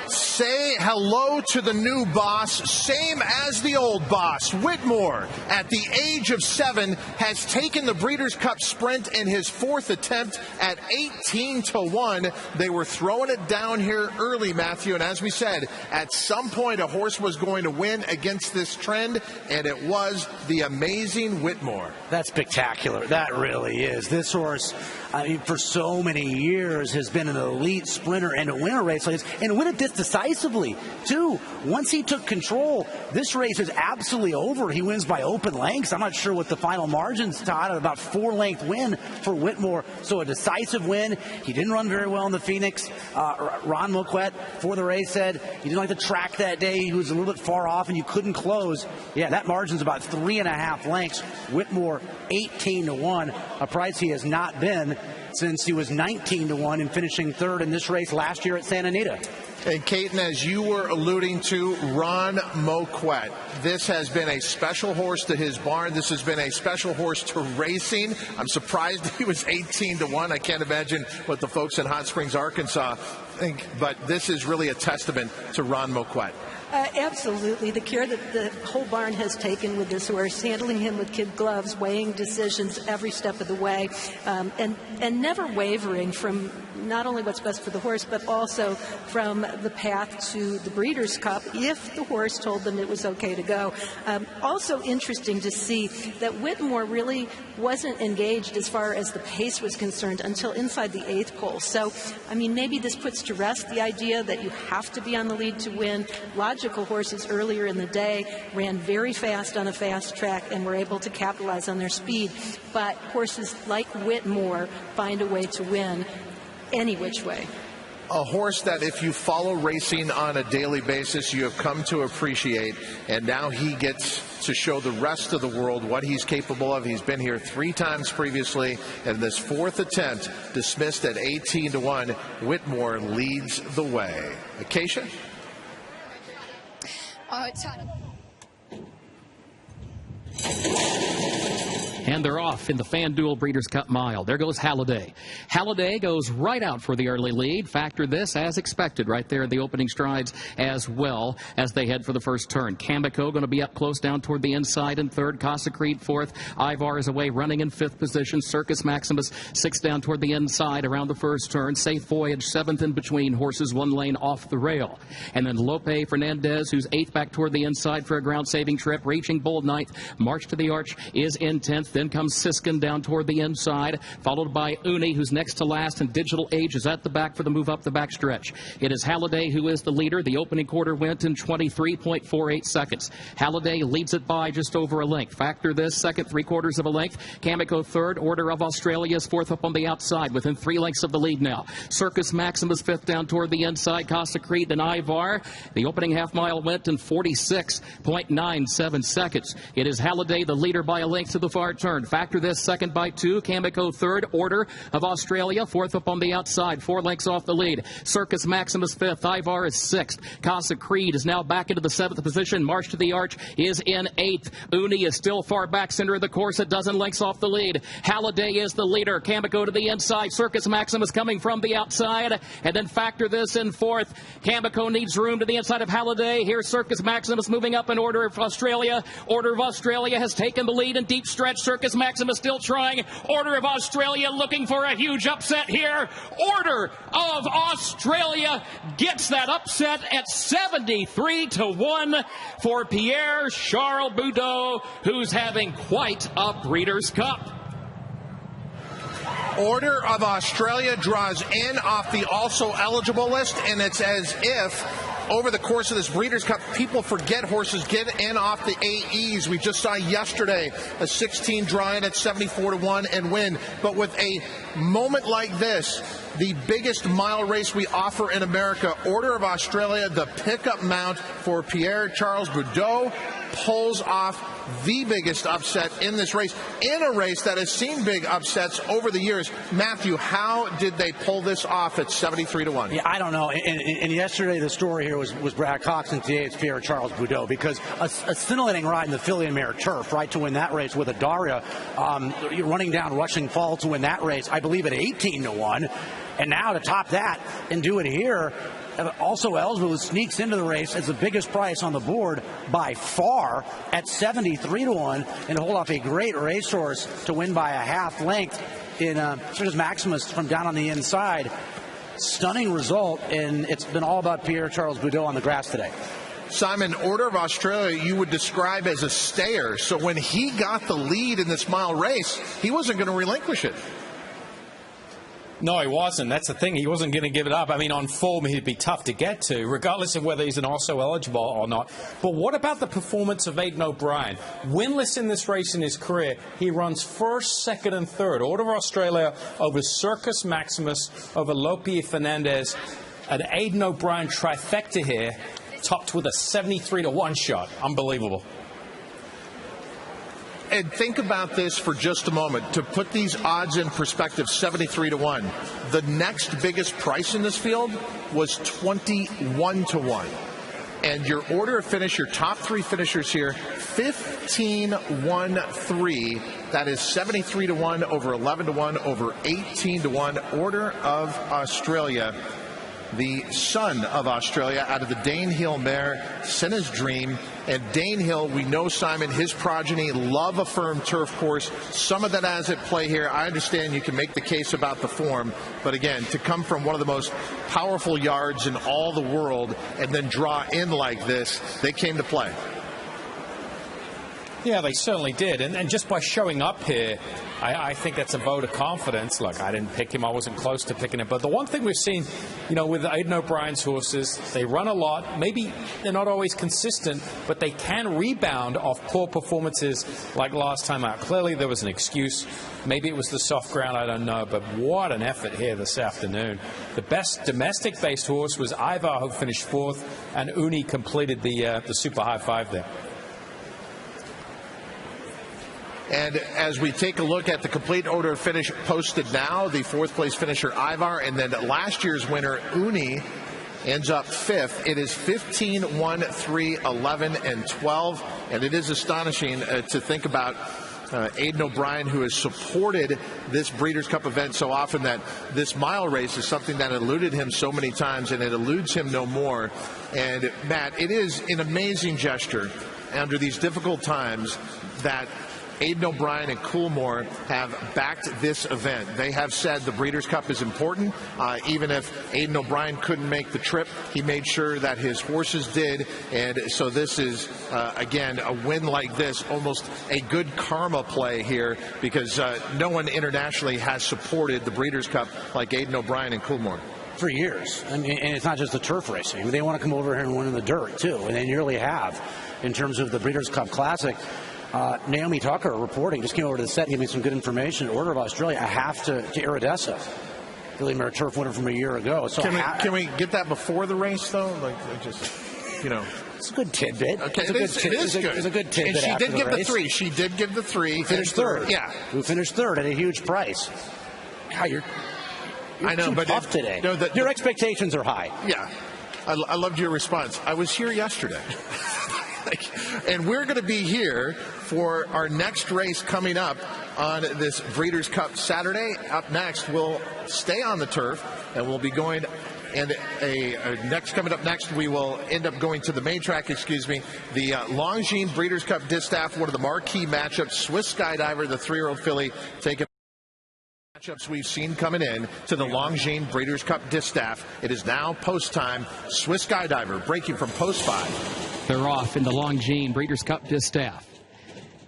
Say hello to the new boss, same as the old boss. Whitmore, at the age of 7, has taken the Breeders' Cup Sprint in his 4th attempt at 18-1. They were throwing it down here early, Matthew, and as we said, at some point a horse was going to win against this trend, and it was the amazing Whitmore. That's spectacular. That really is. This horse, I mean, for so many years has been an elite sprinter and to win a race like this, and win it this decisively, too. Once he took control, this race is absolutely over. He wins by open lengths. I'm not sure what the final margin's, Todd, about 4-length win for Whitmore. So a decisive win. He didn't run very well in the Phoenix. Ron Moquette, for the race, said he didn't like the track that day. He was a little bit far off and you couldn't close. Yeah, that margin's about 3.5 lengths. Whitmore 18-1, a price he has not been since he was 19-1 in finishing third in this race last year at Santa Anita. And Caton, as you were alluding to, Ron Moquette, this has been a special horse to his barn. This has been a special horse to racing. I'm surprised he was 18-1. I can't imagine what the folks in Hot Springs, Arkansas think, but this is really a testament to Ron Moquette. Absolutely. The care that the whole barn has taken with this horse, handling him with kid gloves, weighing decisions every step of the way, and never wavering from not only what's best for the horse, but also from the path to the Breeders' Cup if the horse told them it was okay to go. Also interesting to see that Whitmore really wasn't engaged as far as the pace was concerned until inside the 8th pole. So, I mean, maybe this puts to rest the idea that you have to be on the lead to win. Logical horses earlier in the day ran very fast on a fast track and were able to capitalize on their speed. But horses like Whitmore find a way to win any which way. A horse that if you follow racing on a daily basis, you have come to appreciate, and now he gets to show the rest of the world what he's capable of. He's been here 3 times previously, and this 4th attempt, dismissed at 18-1, Whitmore leads the way. Acacia? And they're off in the FanDuel Breeders' Cup Mile. There goes Halliday. Halliday goes right out for the early lead. Factor this as expected right there in the opening strides as well as they head for the first turn. Kamiko going to be up close down toward the inside in third. Casa Creed fourth. Ivar is away running in 5th position. Circus Maximus 6th down toward the inside around the first turn. Safe Voyage 7th in between horses, 1 lane off the rail. And then Lope Fernandez, who's 8th back toward the inside for a ground-saving trip. Reaching Bold 9th. March to the Arch is in 10th. Then comes Siskin down toward the inside, followed by Uni, who's next to last, and Digital Age is at the back for the move up the backstretch. It is Halliday who is the leader. The opening quarter went in 23.48 seconds. Halliday leads it by just over a length. Factor this, second 3/4 of a length. Kamiko third. Order of Australia is 4th up on the outside, within 3 lengths of the lead now. Circus Maximus 5th down toward the inside. Casa Creed and Ivar. The opening half mile went in 46.97 seconds. It is Halliday, the leader, by a length to the far turn. Factor this, second by 2. Kamiko third. Order of Australia fourth up on the outside. 4 lengths off the lead. Circus Maximus fifth. Ivar is sixth. Casa Creed is now back into the 7th position. March to the Arch is in 8th. Uni is still far back center of the course, a dozen lengths off the lead. Halliday is the leader. Kamiko to the inside. Circus Maximus coming from the outside. And then factor this in 4th. Kamiko needs room to the inside of Halliday. Here's Circus Maximus moving up in Order of Australia. Order of Australia has taken the lead in deep stretch. Circus Maximus still trying. Order of Australia looking for a huge upset here. Order of Australia gets that upset at 73-1 for Pierre-Charles Boudot, who's having quite a Breeders' Cup. Order of Australia draws in off the also eligible list, and it's as if over the course of this Breeders' Cup, people forget horses get in off the AEs. We just saw yesterday a 16 draw in at 74-1 and win. But with a moment like this, the biggest mile race we offer in America, Order of Australia, the pickup mount for Pierre-Charles Boudot, pulls off the biggest upset in this race, in a race that has seen big upsets over the years. Matthew, how did they pull this off at 73-1? Yeah, I don't know. And yesterday the story here was Brad Cox, and today it's Pierre-Charles Boudot, because a scintillating ride in the Filly and Mare Turf, right, to win that race with Adaria, running down Rushing Fall to win that race, I believe at 18-1, and now to top that and do it here. Also eligible, sneaks into the race as the biggest price on the board by far at 73-1, and hold off a great racehorse to win by a half length in Circus Maximus from down on the inside. Stunning result, and it's been all about Pierre-Charles Boudot on the grass today. Simon, Order of Australia you would describe as a stayer, so when he got the lead in this mile race, he wasn't going to relinquish it. No, he wasn't. That's the thing. He wasn't going to give it up. I mean, on form, he'd be tough to get to, regardless of whether he's an also eligible or not. But what about the performance of Aidan O'Brien? Winless in this race in his career, he runs first, second, and third. Order of Australia over Circus Maximus, over Lope Fernandez. An Aidan O'Brien trifecta here, topped with a 73-1 shot. Unbelievable. And think about this for just a moment. To put these odds in perspective, 73-1. The next biggest price in this field was 21-1. And your order of finish, your top 3 finishers here, 15-1-3. That is 73-1 over 11-1 over 18-1. Order of Australia, the son of Australia, out of the Danehill mare, Senna's Dream. And Danehill, we know, Simon, his progeny love a firm turf course. Some of that has at play here. I understand you can make the case about the form, but again, to come from one of the most powerful yards in all the world and then draw in like this, they came to play. Yeah, they certainly did. And just by showing up here, I think that's a vote of confidence. Look, I didn't pick him. I wasn't close to picking him. But the one thing we've seen, with Aidan O'Brien's horses, they run a lot. Maybe they're not always consistent, but they can rebound off poor performances like last time out. Clearly, there was an excuse. Maybe it was the soft ground. I don't know. But what an effort here this afternoon. The best domestic-based horse was Ivar, who finished 4th, and Uni completed the super high 5 there. And as we take a look at the complete order of finish posted now, the 4th place finisher Ivar, and then last year's winner Uni ends up 5th. It is 15, 1, 3, 11, and 12. And it is astonishing to think about Aidan O'Brien, who has supported this Breeders' Cup event so often, that this mile race is something that eluded him so many times, and it eludes him no more. And, Matt, it is an amazing gesture under these difficult times that Aidan O'Brien and Coolmore have backed this event. They have said the Breeders' Cup is important. Even if Aidan O'Brien couldn't make the trip, he made sure that his horses did. And so this is, again, a win like this, almost a good karma play here, because no one internationally has supported the Breeders' Cup like Aidan O'Brien and Coolmore. For years. And it's not just the turf racing. They want to come over here and win in the dirt, too. And they nearly have in terms of the Breeders' Cup Classic. Naomi Tucker reporting, just came over to the set, gave me some good information. Order of Australia, a half to Iridessa. Filly Mare Turf winner from a year ago. So can we get that before the race, though? Like, just, It's a good tidbit. Okay, it is good. It's a good tidbit. And she after did give the race. 3. She did give the 3. Finished third. Yeah. Who finished third at a huge price. God, you're I know, too but tough today. No, your expectations are high. Yeah. I loved your response. I was here yesterday. And we're going to be here for our next race coming up on this Breeders' Cup Saturday. Up next, we'll stay on the turf, and we'll be going. And coming up next, we will end up going to the main track, the Longines Breeders' Cup Distaff, one of the marquee matchups. Swiss Skydiver, the 3-year-old filly, taking matchups we've seen coming in to the Longines Breeders' Cup Distaff. It is now post time. Swiss Skydiver breaking from post 5. They're off in the Longines Breeders' Cup Distaff.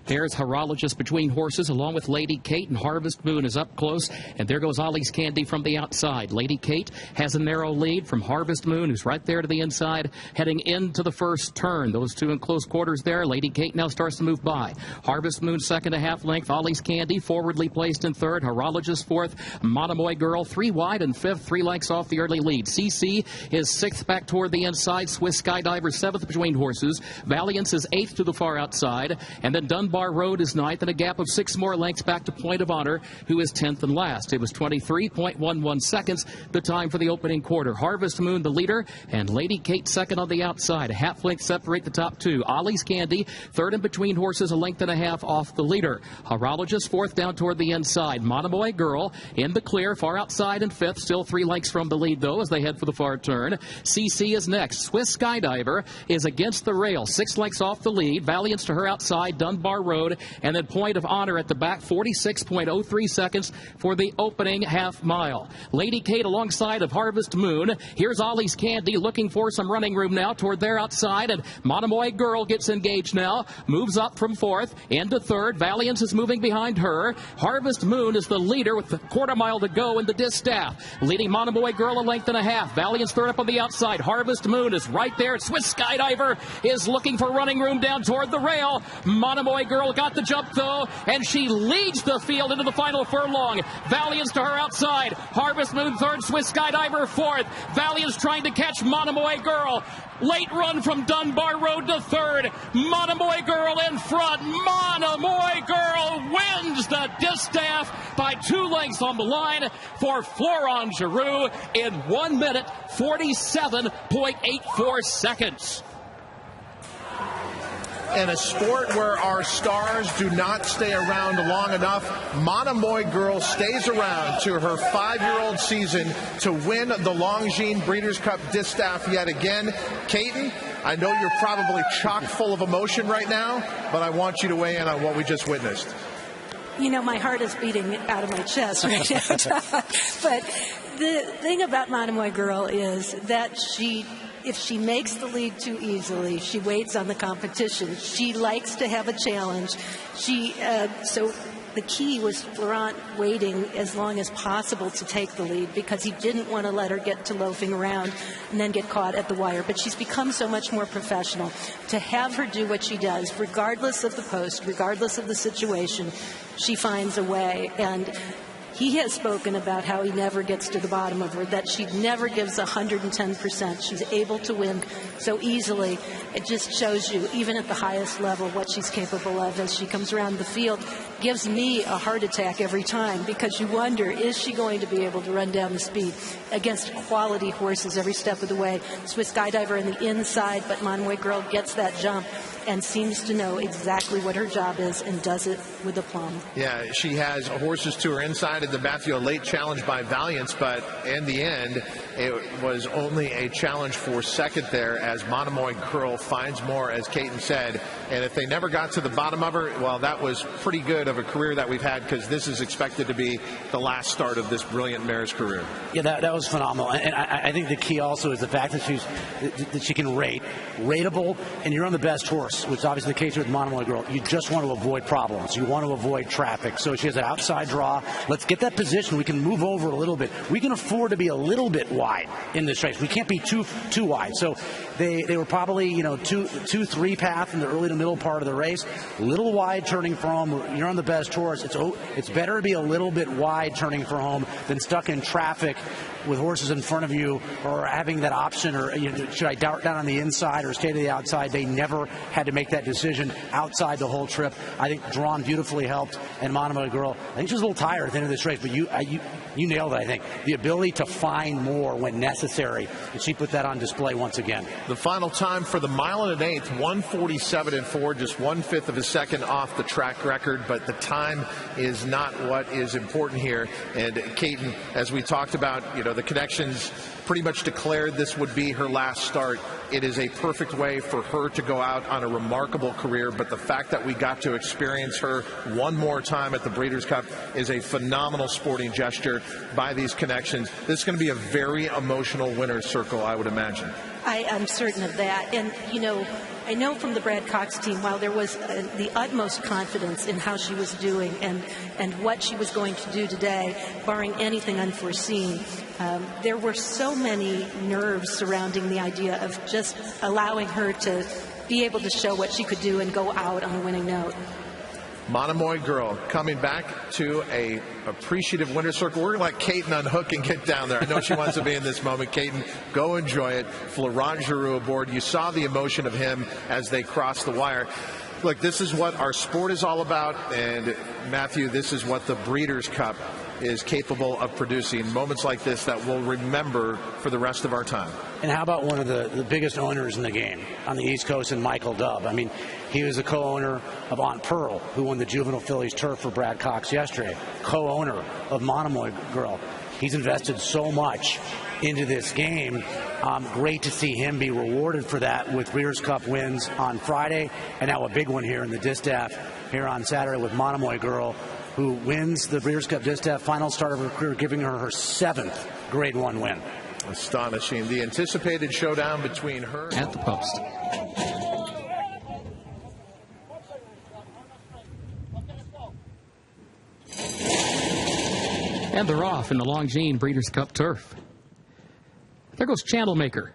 There's Horologist between horses, along with Lady Kate, and Harvest Moon is up close. And there goes Ollie's Candy from the outside. Lady Kate has a narrow lead from Harvest Moon, who's right there to the inside, heading into the first turn. Those two in close quarters there. Lady Kate now starts to move by. Harvest Moon second, a half length. Ollie's Candy forwardly placed in third. Horologist fourth. Monomoy Girl 3 wide and fifth, 3 lengths off the early lead. CC is sixth back toward the inside. Swiss Skydiver seventh between horses. Valiance is eighth to the far outside. And then Dunbar Road is ninth, and a gap of 6 more lengths back to Point of Honor, who is 10th and last. It was 23.11 seconds, the time for the opening quarter. Harvest Moon the leader, and Lady Kate second on the outside. A half length separate the top two. Ollie's Candy third in between horses, a length and a half off the leader. Horologist fourth down toward the inside. Monomoy Girl in the clear, far outside and fifth, still 3 lengths from the lead though as they head for the far turn. CC is next. Swiss Skydiver is against the rail, 6 lengths off the lead. Valiance to her outside. Dunbar Road, and then Point of Honor at the back, 46.03 seconds for the opening half mile. Lady Kate alongside of Harvest Moon. Here's Ollie's Candy looking for some running room now toward their outside, and Monomoy Girl gets engaged now, moves up from fourth into third. Valiance is moving behind her. Harvest Moon is the leader with a quarter mile to go in the distaff, leading Monomoy Girl a length and a half. Valiance third up on the outside. Harvest Moon is right there. Swiss Skydiver is looking for running room down toward the rail. Monomoy Girl got the jump though, and she leads the field into the final furlong. Valiance to her outside. Harvest Moon third, Swiss Skydiver fourth. Valiance trying to catch Monomoy Girl. Late run from Dunbar Road to third. Monomoy Girl in front. Monomoy Girl wins the distaff by 2 lengths on the line for Florent Giroux in 1 minute 47.84 seconds. In a sport where our stars do not stay around long enough, Monomoy Girl stays around to her 5-year-old season to win the Longines Breeders' Cup Distaff yet again. Caton, I know you're probably chock full of emotion right now, but I want you to weigh in on what we just witnessed. You know, my heart is beating out of my chest right now. But the thing about Monomoy Girl is that if she makes the lead too easily, she waits on the competition. She likes to have a challenge. So the key was Florent waiting as long as possible to take the lead because he didn't want to let her get to loafing around and then get caught at the wire. But she's become so much more professional. To have her do what she does, regardless of the post, regardless of the situation, she finds a way. And he has spoken about how he never gets to the bottom of her, that she never gives 110%. She's able to win so easily. It just shows you, even at the highest level, what she's capable of as she comes around the field. Gives me a heart attack every time because you wonder, is she going to be able to run down the speed against quality horses every step of the way? Swiss Skydiver in the inside, but Monomoy Girl gets that jump and seems to know exactly what her job is and does it with aplomb. Yeah, she has horses to her inside in the Matthew, a late challenge by Valiance, but in the end, it was only a challenge for second there as Monomoy Girl finds more, as Caton said. And if they never got to the bottom of her, well, that was pretty good of a career that we've had because this is expected to be the last start of this brilliant mare's career. Yeah, that was phenomenal. And I think the key also is the fact that she can rate. Rateable, and you're on the best horse. horse, which is obviously the case with Monomoy Girl, you just want to avoid problems. You want to avoid traffic. So she has an outside draw. Let's get that position. We can move over a little bit. We can afford to be a little bit wide in this race. We can't be too wide. So they were probably, 2-3 path in the early to middle part of the race. A little wide turning for home. You're on the best horse. It's better to be a little bit wide turning for home than stuck in traffic with horses in front of you, or having that option, or should I dart down on the inside or stay to the outside? They never had to make that decision outside the whole trip. I think Drawn beautifully helped, and Monomoy Girl, I think she was a little tired at the end of this race, but you nailed it, I think. The ability to find more when necessary, and she put that on display once again. The final time for the mile and an eighth, 1:47.4, just 1/5 of a second off the track record, but the time is not what is important here. And Caton, as we talked about, the connections pretty much declared this would be her last start. It is a perfect way for her to go out on a remarkable career, but the fact that we got to experience her one more time at the Breeders' Cup is a phenomenal sporting gesture by these connections. This is going to be a very emotional winner's circle, I would imagine. I'm certain of that. And, I know from the Brad Cox team, while there was the utmost confidence in how she was doing and what she was going to do today, barring anything unforeseen, there were so many nerves surrounding the idea of just allowing her to be able to show what she could do and go out on a winning note. Monomoy Girl coming back to a appreciative winner's circle. We're going to let Caton unhook and get down there. I know she wants to be in this moment. Caton, go enjoy it. Florent Giroux aboard. You saw the emotion of him as they crossed the wire. Look, this is what our sport is all about, and Matthew, this is what the Breeders' Cup is capable of producing. Moments like this that we'll remember for the rest of our time. And how about one of the biggest owners in the game on the East Coast, and Michael Dubb? I mean, he was a co-owner of Aunt Pearl, who won the Juvenile Fillies Turf for Brad Cox yesterday. Co-owner of Monomoy Girl. He's invested so much into this game. Great to see him be rewarded for that with Breeders' Cup wins on Friday, and now a big one here in the Distaff here on Saturday with Monomoy Girl, who wins the Breeders' Cup Distaff final start of her career, giving her her 7th Grade 1 win. Astonishing. The anticipated showdown between her at the post. And they're off in the Longines Breeders' Cup turf. There goes Channel Maker.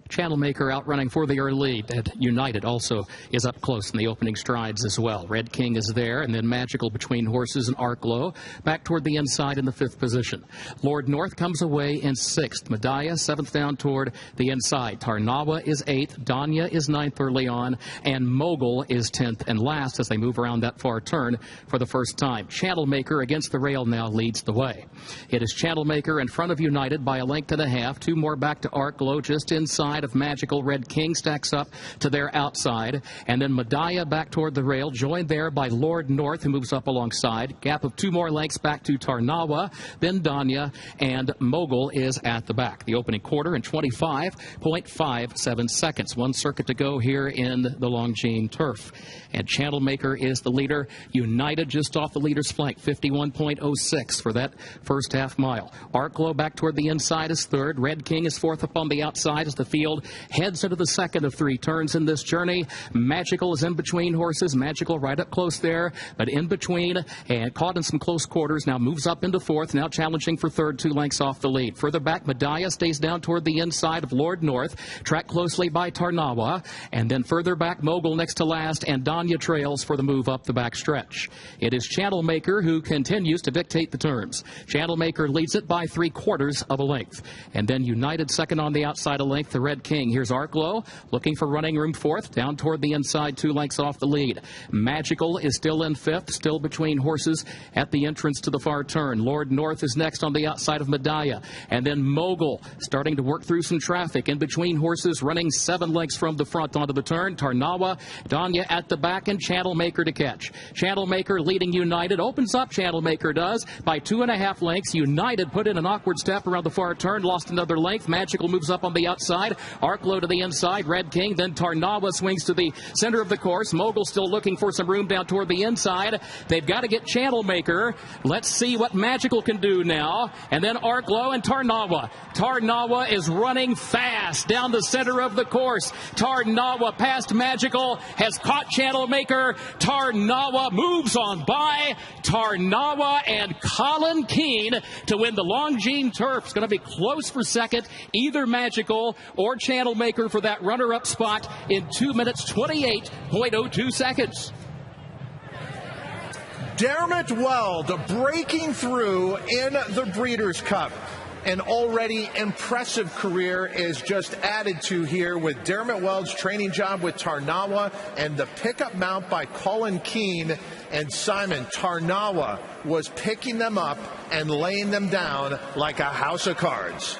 Channel Maker outrunning for the early lead. And United also is up close in the opening strides as well. Red King is there, and then Magical between horses and Arklow back toward the inside in the 5th position. Lord North comes away in 6th. Medaya 7th down toward the inside. Tarnawa is 8th. Danya is 9th early on, and Mogul is 10th and last as they move around that far turn for the first time. Channel Maker against the rail now leads the way. It is Channel Maker in front of United by a length and a half. 2 more back to Arklow just inside of Magical. Red King stacks up to their outside, and then Medaya back toward the rail, joined there by Lord North, who moves up alongside. Gap of 2 more lengths back to Tarnawa, then Danya, and Mogul is at the back. The opening quarter in 25.57 seconds. 1 circuit to go here in the Longines turf. And Channel Maker is the leader. United just off the leader's flank, 51.06 for that first half mile. Arklow back toward the inside is 3rd. Red King is 4th up on the outside as the field heads into the 2nd of 3 turns in this journey. Magical is in between horses. Magical right up close there, but in between and caught in some close quarters. Now moves up into 4th, now challenging for 3rd, 2 lengths off the lead. Further back, Medaya stays down toward the inside of Lord North, tracked closely by Tarnawa, and then further back, Mogul next to last, and Danya trails for the move up the back stretch. It is Channel Maker who continues to dictate the terms. Channel Maker leads it by 3/4 of a length. And then United second on the outside a length, the Red King. Here's Arklow looking for running room 4th, down toward the inside, 2 lengths off the lead. Magical is still in 5th, still between horses at the entrance to the far turn. Lord North is next on the outside of Medaya. And then Mogul starting to work through some traffic in between horses, running 7 lengths from the front onto the turn. Tarnawa, Danya at the back, and Channel Maker to catch. Channel Maker leading United. Opens up, Channel Maker does, by 2.5 lengths. United put in an awkward step around the far turn, lost another length. Magical moves up on the outside. Arklow to the inside, Red King, then Tarnawa swings to the center of the course. Mogul still looking for some room down toward the inside. They've got to get Channel Maker. Let's see what Magical can do now. And then Arklow and Tarnawa. Tarnawa is running fast down the center of the course. Tarnawa past Magical, has caught Channel Maker. Tarnawa moves on by. Tarnawa and Colin Keene to win the Longines Turf. It's going to be close for second, either Magical or Channel Maker for that runner-up spot in 2 minutes 28.02 seconds. Dermot Weld breaking through in the Breeders' Cup. An already impressive career is just added to here with Dermot Weld's training job with Tarnawa and the pickup mount by Colin Keene and Simon. Tarnawa was picking them up and laying them down like a house of cards.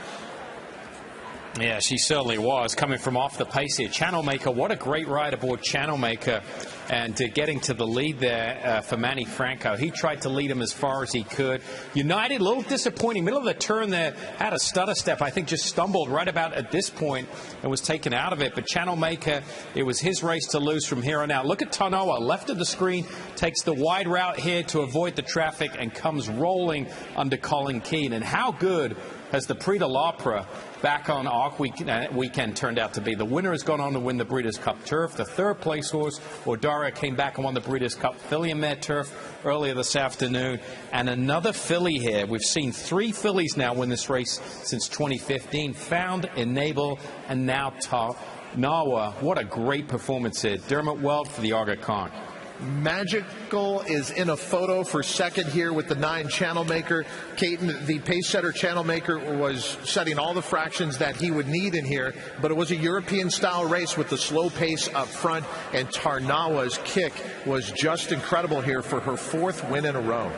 Yeah, she certainly was, coming from off the pace here. Channel Maker, what a great ride aboard Channel Maker. And getting to the lead there for Manny Franco. He tried to lead him as far as he could. United, a little disappointing. Middle of the turn there, had a stutter step. I think just stumbled right about at this point and was taken out of it. But Channel Maker, it was his race to lose from here on out. Look at Tarnawa, left of the screen, takes the wide route here to avoid the traffic and comes rolling under Colin Keene. And how good has the Prix de l'Opera back on ARC weekend turned out to be? The winner has gone on to win the Breeders' Cup Turf. The third place horse, Odara, came back and won the Breeders' Cup Filly and Mare Turf earlier this afternoon. And another filly here. We've seen 3 fillies now win this race since 2015. Found, Enable, and now Tarnawa. What a great performance here. Dermot Weld for the Aga Khan. Magical is in a photo for second here with the 9 Channel Maker. Caton, the pace setter Channel Maker, was setting all the fractions that he would need in here, but it was a European-style race with the slow pace up front, and Tarnawa's kick was just incredible here for her 4th win in a row.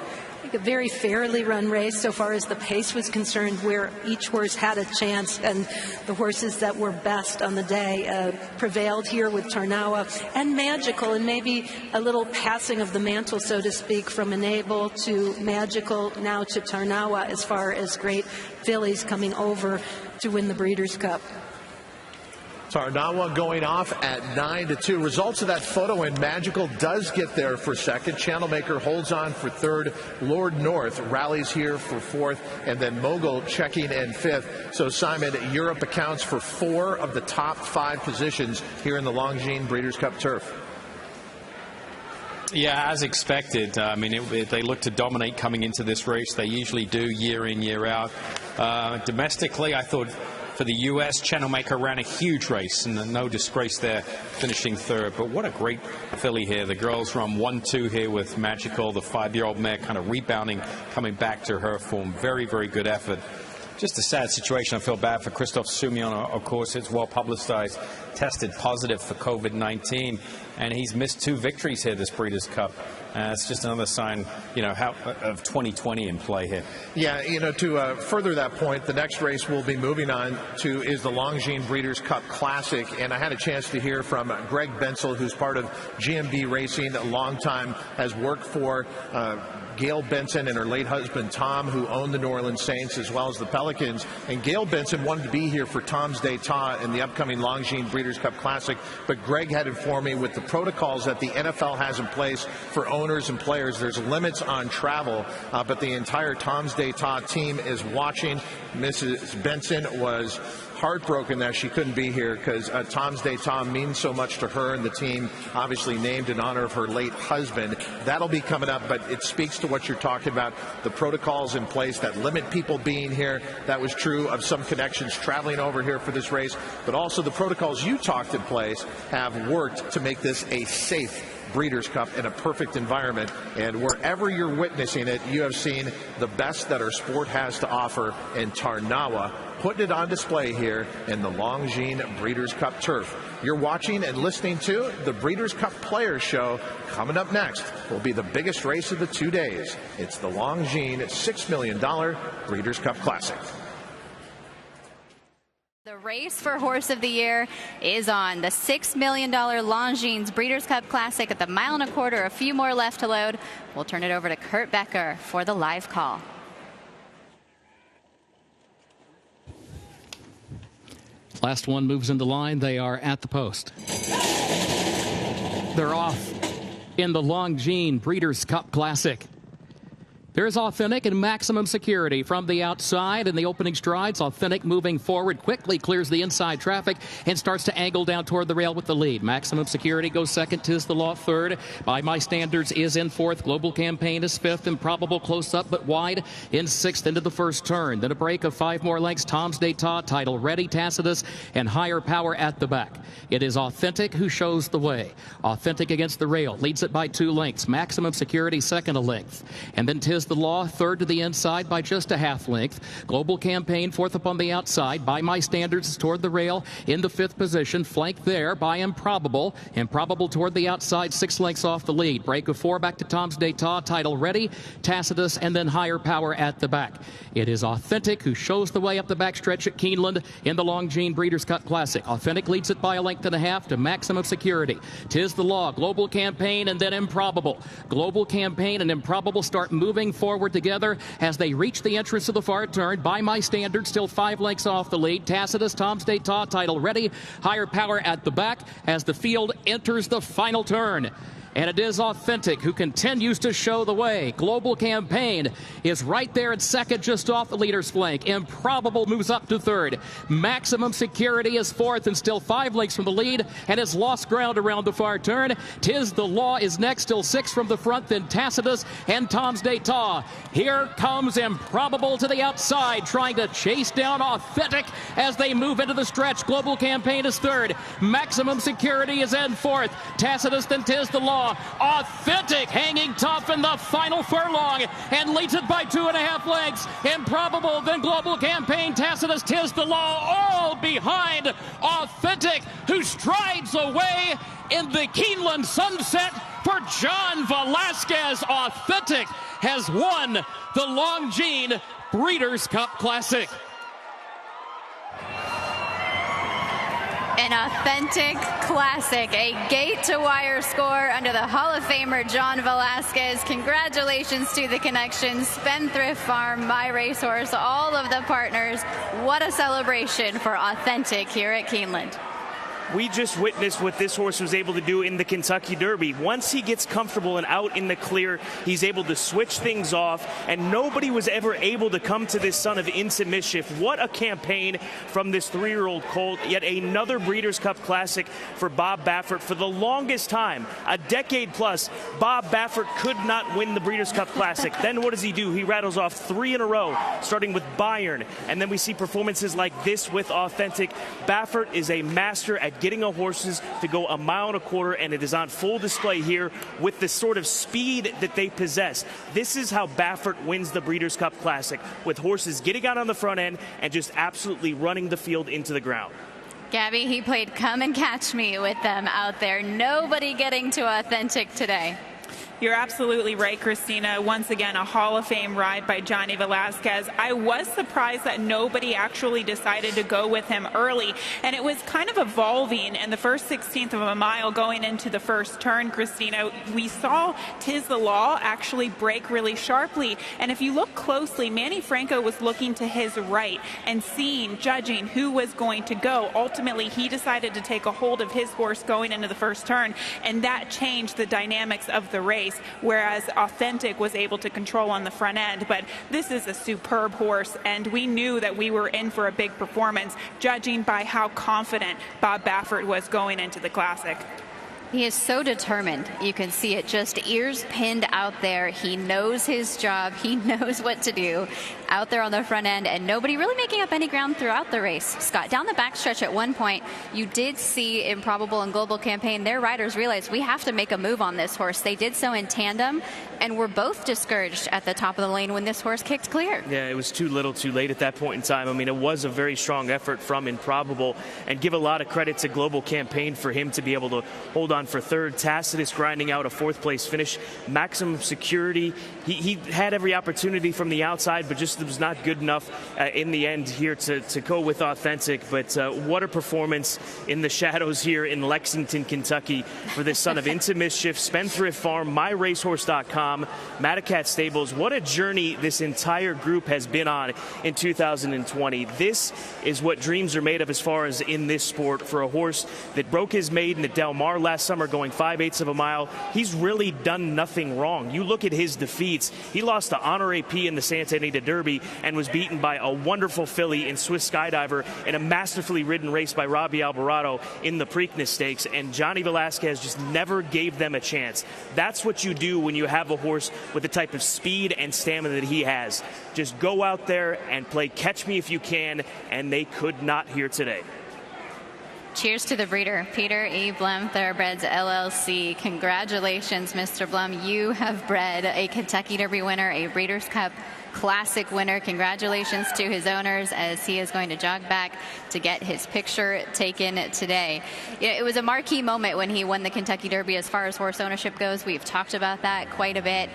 A very fairly run race so far as the pace was concerned, where each horse had a chance, and the horses that were best on the day prevailed here with Tarnawa and Magical, and maybe a little passing of the mantle, so to speak, from Enable to Magical, now to Tarnawa, as far as great fillies coming over to win the Breeders' Cup. Tarnawa going off at 9-2. Results of that photo, and Magical does get there for second. Channel Maker holds on for third. Lord North rallies here for fourth, and then Mogul checking in fifth. So, Simon, Europe accounts for 4 of the top 5 positions here in the Longines Breeders' Cup Turf. Yeah, as expected. I mean, they look to dominate coming into this race. They usually do year in, year out. Domestically, I thought for the U.S., Channel Maker ran a huge race, and no disgrace there, finishing third. But what a great filly here. The girls run 1-2 here with Magical, the 5-year-old mare, kind of rebounding, coming back to her form. Very, very good effort. Just a sad situation. I feel bad for Christophe Soumillon. Of course, it's well publicized. Tested positive for COVID-19, and he's missed 2 victories here this Breeders' Cup. It's just another sign, of 2020 in play here. Yeah, to further that point, the next race we'll be moving on to is the Longines Breeders' Cup Classic, and I had a chance to hear from Greg Bensel, who's part of GMB Racing, a long time, has worked for Gail Benson and her late husband Tom, who owned the New Orleans Saints as well as the Pelicans. And Gail Benson wanted to be here for Tom's d'Etat in the upcoming Longines Breeders' Cup Classic, but Greg had informed me with the protocols that the NFL has in place for owners and players, there's limits on travel, but the entire Tom's d'Etat team is watching. Mrs. Benson was heartbroken that she couldn't be here because Tom's d'Etat means so much to her and the team, obviously named in honor of her late husband. That'll be coming up, but it speaks to what you're talking about, the protocols in place that limit people being here. That was true of some connections traveling over here for this race, but also the protocols you talked in place have worked to make this a safe Breeders' Cup in a perfect environment, and wherever you're witnessing it, you have seen the best that our sport has to offer in Tarnawa, putting it on display here in the Longines Breeders' Cup Turf. You're watching and listening to the Breeders' Cup Players Show. Coming up next will be the biggest race of the 2 days. It's the Longines $6 million Breeders' Cup Classic. The race for Horse of the Year is on. The $6 million Longines Breeders' Cup Classic at the 1.25 miles. A few more left to load. We'll turn it over to Kurt Becker for the live call. Last one moves into line. They are at the post. They're off in the Longines Breeders' Cup Classic. There's Authentic and Maximum Security from the outside in the opening strides. Authentic moving forward, quickly clears the inside traffic and starts to angle down toward the rail with the lead. Maximum Security goes second. Tis the Law third. By My Standards is in fourth. Global Campaign is fifth. Improbable close up but wide in sixth into the first turn. Then a break of 5 more lengths. Tom's d'Etat, Title Ready, Tacitus, and Higher Power at the back. It is Authentic who shows the way. Authentic against the rail, leads it by 2 lengths. Maximum Security second a length. And then Tis the Law third to the inside by just a half length. Global Campaign fourth up on the outside. By My Standards is toward the rail in the 5th position, flanked there by Improbable. Improbable toward the outside, 6 lengths off the lead. Break of 4 back to Tom's d'Etat, Title Ready, Tacitus, and then Higher Power at the back. It is Authentic who shows the way up the backstretch at Keeneland in the Longines Breeders' Cup Classic. Authentic leads it by a length and a half to Maximum Security. Tis the Law, Global Campaign, and then Improbable. Global Campaign and Improbable start moving forward together as they reach the entrance of the far turn. By My Standards, still 5 lengths off the lead. Tacitus, Tom's d'Etat, Title Ready, Higher Power at the back as the field enters the final turn. And it is Authentic who continues to show the way. Global Campaign is right there at second, just off the leader's flank. Improbable moves up to third. Maximum Security is fourth and still 5 lengths from the lead and has lost ground around the far turn. Tis the Law is next, still 6 from the front, then Tacitus and Tom's d'Etat. Here comes Improbable to the outside, trying to chase down Authentic as they move into the stretch. Global Campaign is third. Maximum Security is in fourth. Tacitus, then Tis the Law. Authentic hanging tough in the final furlong and leads it by 2.5 lengths. Improbable, then Global Campaign, Tacitus, Tis the Law, all behind Authentic, who strides away in the Keeneland sunset for John Velasquez. Authentic has won the Longines Breeders' Cup Classic. An authentic classic, a gate-to-wire score under the Hall of Famer John Velasquez. Congratulations to the Connection, Spendthrift Farm, My Racehorse, all of the partners. What a celebration for Authentic here at Keeneland. We just witnessed what this horse was able to do in the Kentucky Derby. Once he gets comfortable and out in the clear, he's able to switch things off, and nobody was ever able to come to this son of Instant Mischief. What a campaign from this 3-year-old colt. Yet another Breeders' Cup Classic for Bob Baffert. For the longest time, a decade plus, Bob Baffert could not win the Breeders' Cup Classic. Then what does he do? He rattles off 3 in a row, starting with Bayern, and then we see performances like this with Authentic. Baffert is a master at getting a horses to go 1.25 miles, and it is on full display here with the sort of speed that they possess. This is how Baffert wins the Breeders' Cup Classic, with horses getting out on the front end and just absolutely running the field into the ground. Gabby, he played come and catch me with them out there. Nobody getting to Authentic today. You're absolutely right, Christina. Once again, a Hall of Fame ride by Johnny Velasquez. I was surprised that nobody actually decided to go with him early, and it was kind of evolving in the first 16th of a mile going into the first turn, Christina. We saw Tis the Law actually break really sharply, and if you look closely, Manny Franco was looking to his right and seeing, judging who was going to go. Ultimately, he decided to take a hold of his horse going into the first turn, and that changed the dynamics of the race, whereas Authentic was able to control on the front end. But this is a superb horse, and we knew that we were in for a big performance, judging by how confident Bob Baffert was going into the Classic. He is so determined. You can see it, just ears pinned out there. He knows his job. He knows what to do out there on the front end, and nobody really making up any ground throughout the race. Scott, down the backstretch at one point, you did see Improbable and Global Campaign. Their riders realized we have to make a move on this horse. They did so in tandem, and were both discouraged at the top of the lane when this horse kicked clear. Yeah, it was too little too late at that point in time. I mean, it was a very strong effort from Improbable, and give a lot of credit to Global Campaign for him to be able to hold on on for third. Tacitus grinding out a fourth-place finish. Maximum Security, he had every opportunity from the outside, but just was not good enough in the end here to go with Authentic. But what a performance in the shadows here in Lexington, Kentucky for this son of Into Mischief, Spendthrift Farm, MyRacehorse.com, Madacat Stables. What a journey this entire group has been on in 2020. This is what dreams are made of as far as in this sport. For a horse that broke his maiden at Del Mar last summer going 5/8 of a mile, he's really done nothing wrong. You look at his defeats. He lost to Honor AP in the Santa Anita Derby and was beaten by a wonderful filly in Swiss Skydiver in a masterfully ridden race by Robbie Alvarado in the Preakness Stakes, and Johnny Velasquez just never gave them a chance. That's what you do when you have a horse with the type of speed and stamina that he has. Just go out there and play catch me if you can, and they could not here today. Cheers to the breeder, Peter E. Blum Thoroughbreds LLC. Congratulations, Mr. Blum. You have bred a Kentucky Derby winner, a Breeders' Cup Classic winner. Congratulations to his owners as he is going to jog back to get his picture taken today. It was a marquee moment when he won the Kentucky Derby as far as horse ownership goes. We've talked about that quite a bit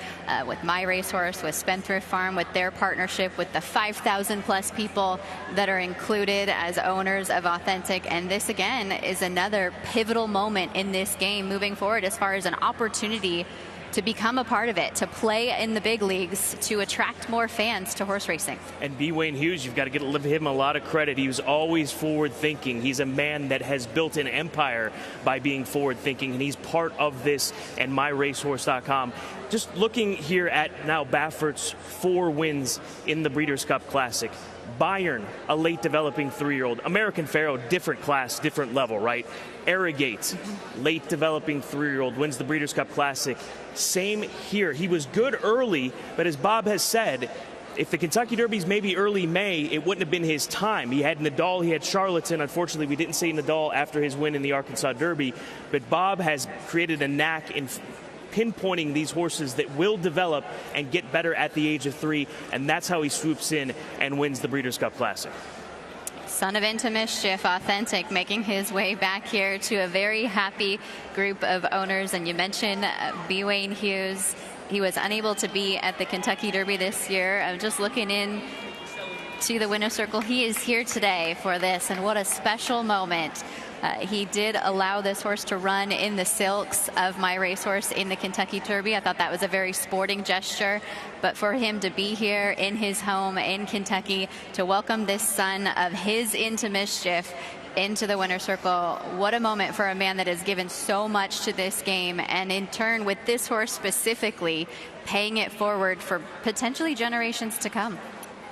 with My Racehorse, with Spendthrift Farm, with their partnership with the 5,000 plus people that are included as owners of Authentic. And this again is another pivotal moment in this game moving forward as far as an opportunity to become a part of it, to play in the big leagues, to attract more fans to horse racing. And B. Wayne Hughes, you've got to give him a lot of credit. He was always forward-thinking. He's a man that has built an empire by being forward-thinking, and he's part of this and MyRacehorse.com. Just looking here at now Baffert's 4 wins in the Breeders' Cup Classic. Bayern, a late developing 3-year-old. American Pharaoh, different class, different level, right? Arrogate, late developing 3-year-old, wins the Breeders' Cup Classic. Same here. He was good early, but as Bob has said, if the Kentucky Derby's maybe early May, it wouldn't have been his time. He had Nadal, he had Charlatan. Unfortunately, we didn't see Nadal after his win in the Arkansas Derby, but Bob has created a knack in pinpointing these horses that will develop and get better at the age of 3, and that's how he swoops in and wins the Breeders' Cup Classic. Son of Into Mischief, Authentic, making his way back here to a very happy group of owners. And you mentioned B. Wayne Hughes. He was unable to be at the Kentucky Derby this year. I'm just looking in to the winner's circle. He is here today for this, and what a special moment. He did allow this horse to run in the silks of My Racehorse in the Kentucky Derby. I thought that was a very sporting gesture, but for him to be here in his home in Kentucky to welcome this son of his Into Mischief into the winner's circle, what a moment for a man that has given so much to this game, and in turn with this horse specifically paying it forward for potentially generations to come.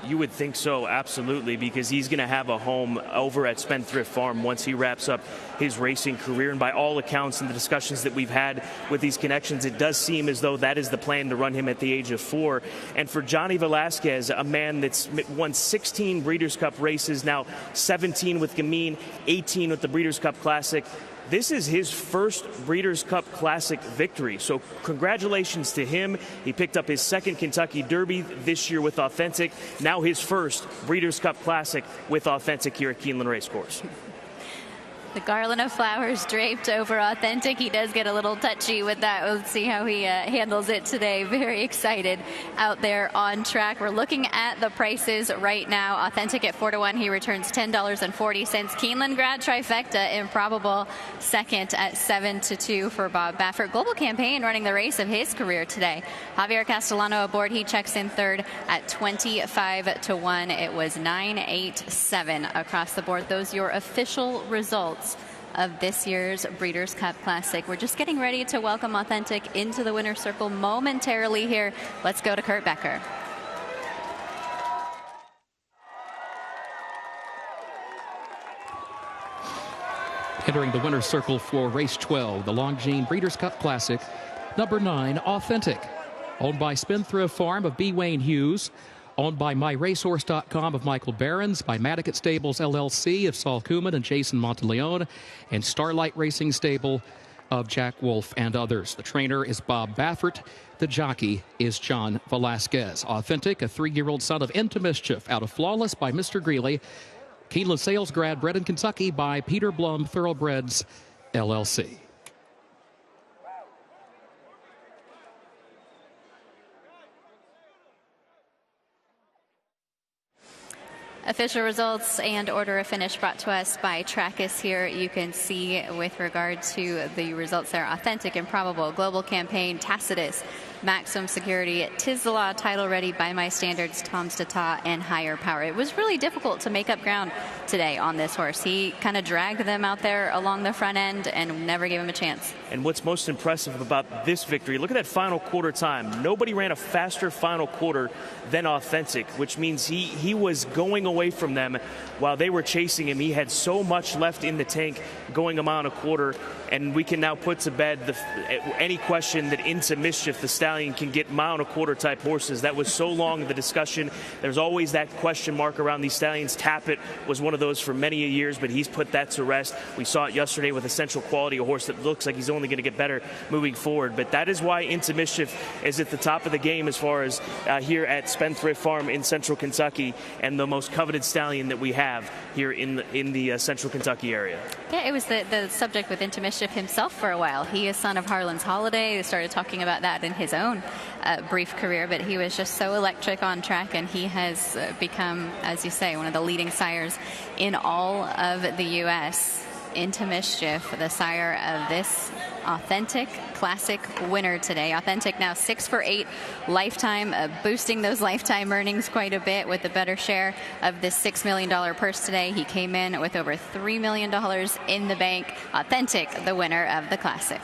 You would think so, absolutely, because he's going to have a home over at Spendthrift Farm once he wraps up his racing career. And by all accounts and the discussions that we've had with these connections, it does seem as though that is the plan, to run him at the age of 4. And for Johnny Velasquez, a man that's won 16 Breeders' Cup races, now 17 with Gamine, 18 with the Breeders' Cup Classic. This is his first Breeders' Cup Classic victory, so congratulations to him. He picked up his second Kentucky Derby this year with Authentic, now his first Breeders' Cup Classic with Authentic here at Keeneland Racecourse. The garland of flowers draped over Authentic. He does get a little touchy with that. We'll see how he handles it today. Very excited out there on track. We're looking at the prices right now. Authentic at 4-1. He returns $10.40. Keeneland grad trifecta, improbable second at 7-2 for Bob Baffert. Global Campaign running the race of his career today. Javier Castellano aboard. He checks in third at 25-1. It was 9-8-7 across the board. Those your official results of this year's Breeders' Cup Classic. We're just getting ready to welcome Authentic into the winner's circle momentarily here. Let's go to Kurt Becker. Entering the winner's circle for race 12, the Longines Breeders' Cup Classic, number 9, Authentic. Owned by Spendthrift Farm of B. Wayne Hughes. Owned by MyRacehorse.com of Michael Behrens, by Madacat Stables LLC of Saul Kuman and Jason Monteleone, and Starlight Racing Stable of Jack Wolf and others. The trainer is Bob Baffert. The jockey is John Velasquez. Authentic, a 3-year-old son of Into Mischief, out of Flawless by Mr. Greeley. Keeneland sales grad, bred in Kentucky by Peter Blum Thoroughbreds LLC. Official results and order of finish brought to us by Trackus here. You can see with regard to the results there, Authentic, Improbable, Global Campaign, Tacitus, Maximum Security, Tis the Law, Title Ready, By My Standards, Tom's Tata, and Higher Power. It was really difficult to make up ground today on this horse. He kind of dragged them out there along the front end and never gave him a chance. And what's most impressive about this victory, look at that final quarter time. Nobody ran a faster final quarter than Authentic, which means he was going away from them while they were chasing him. He had so much left in the tank going a mile and a quarter, and we can now put to bed any question that Into Mischief, the stallion, can get mile and a quarter type horses. That was so long the discussion. There's always that question mark around these stallions. Tappet was one of those for many years, but he's put that to rest. We saw it yesterday with Essential Quality, a horse that looks like he's only going to get better moving forward. But that is why Into Mischief is at the top of the game as far as here at Spendthrift Farm in Central Kentucky, and the most coveted stallion that we have here in the Central Kentucky area. Yeah, it was the subject with Into Mischief himself for a while. He is son of Harlan's Holiday. They started talking about that in his own brief career, but he was just so electric on track, and he has become, as you say, one of the leading sires in all of the U.S. Into Mischief, the sire of this Authentic Classic winner today. Authentic now 6 for 8 lifetime, boosting those lifetime earnings quite a bit with the better share of this $6 million purse today. He came in with over $3 million in the bank. Authentic, the winner of the Classic.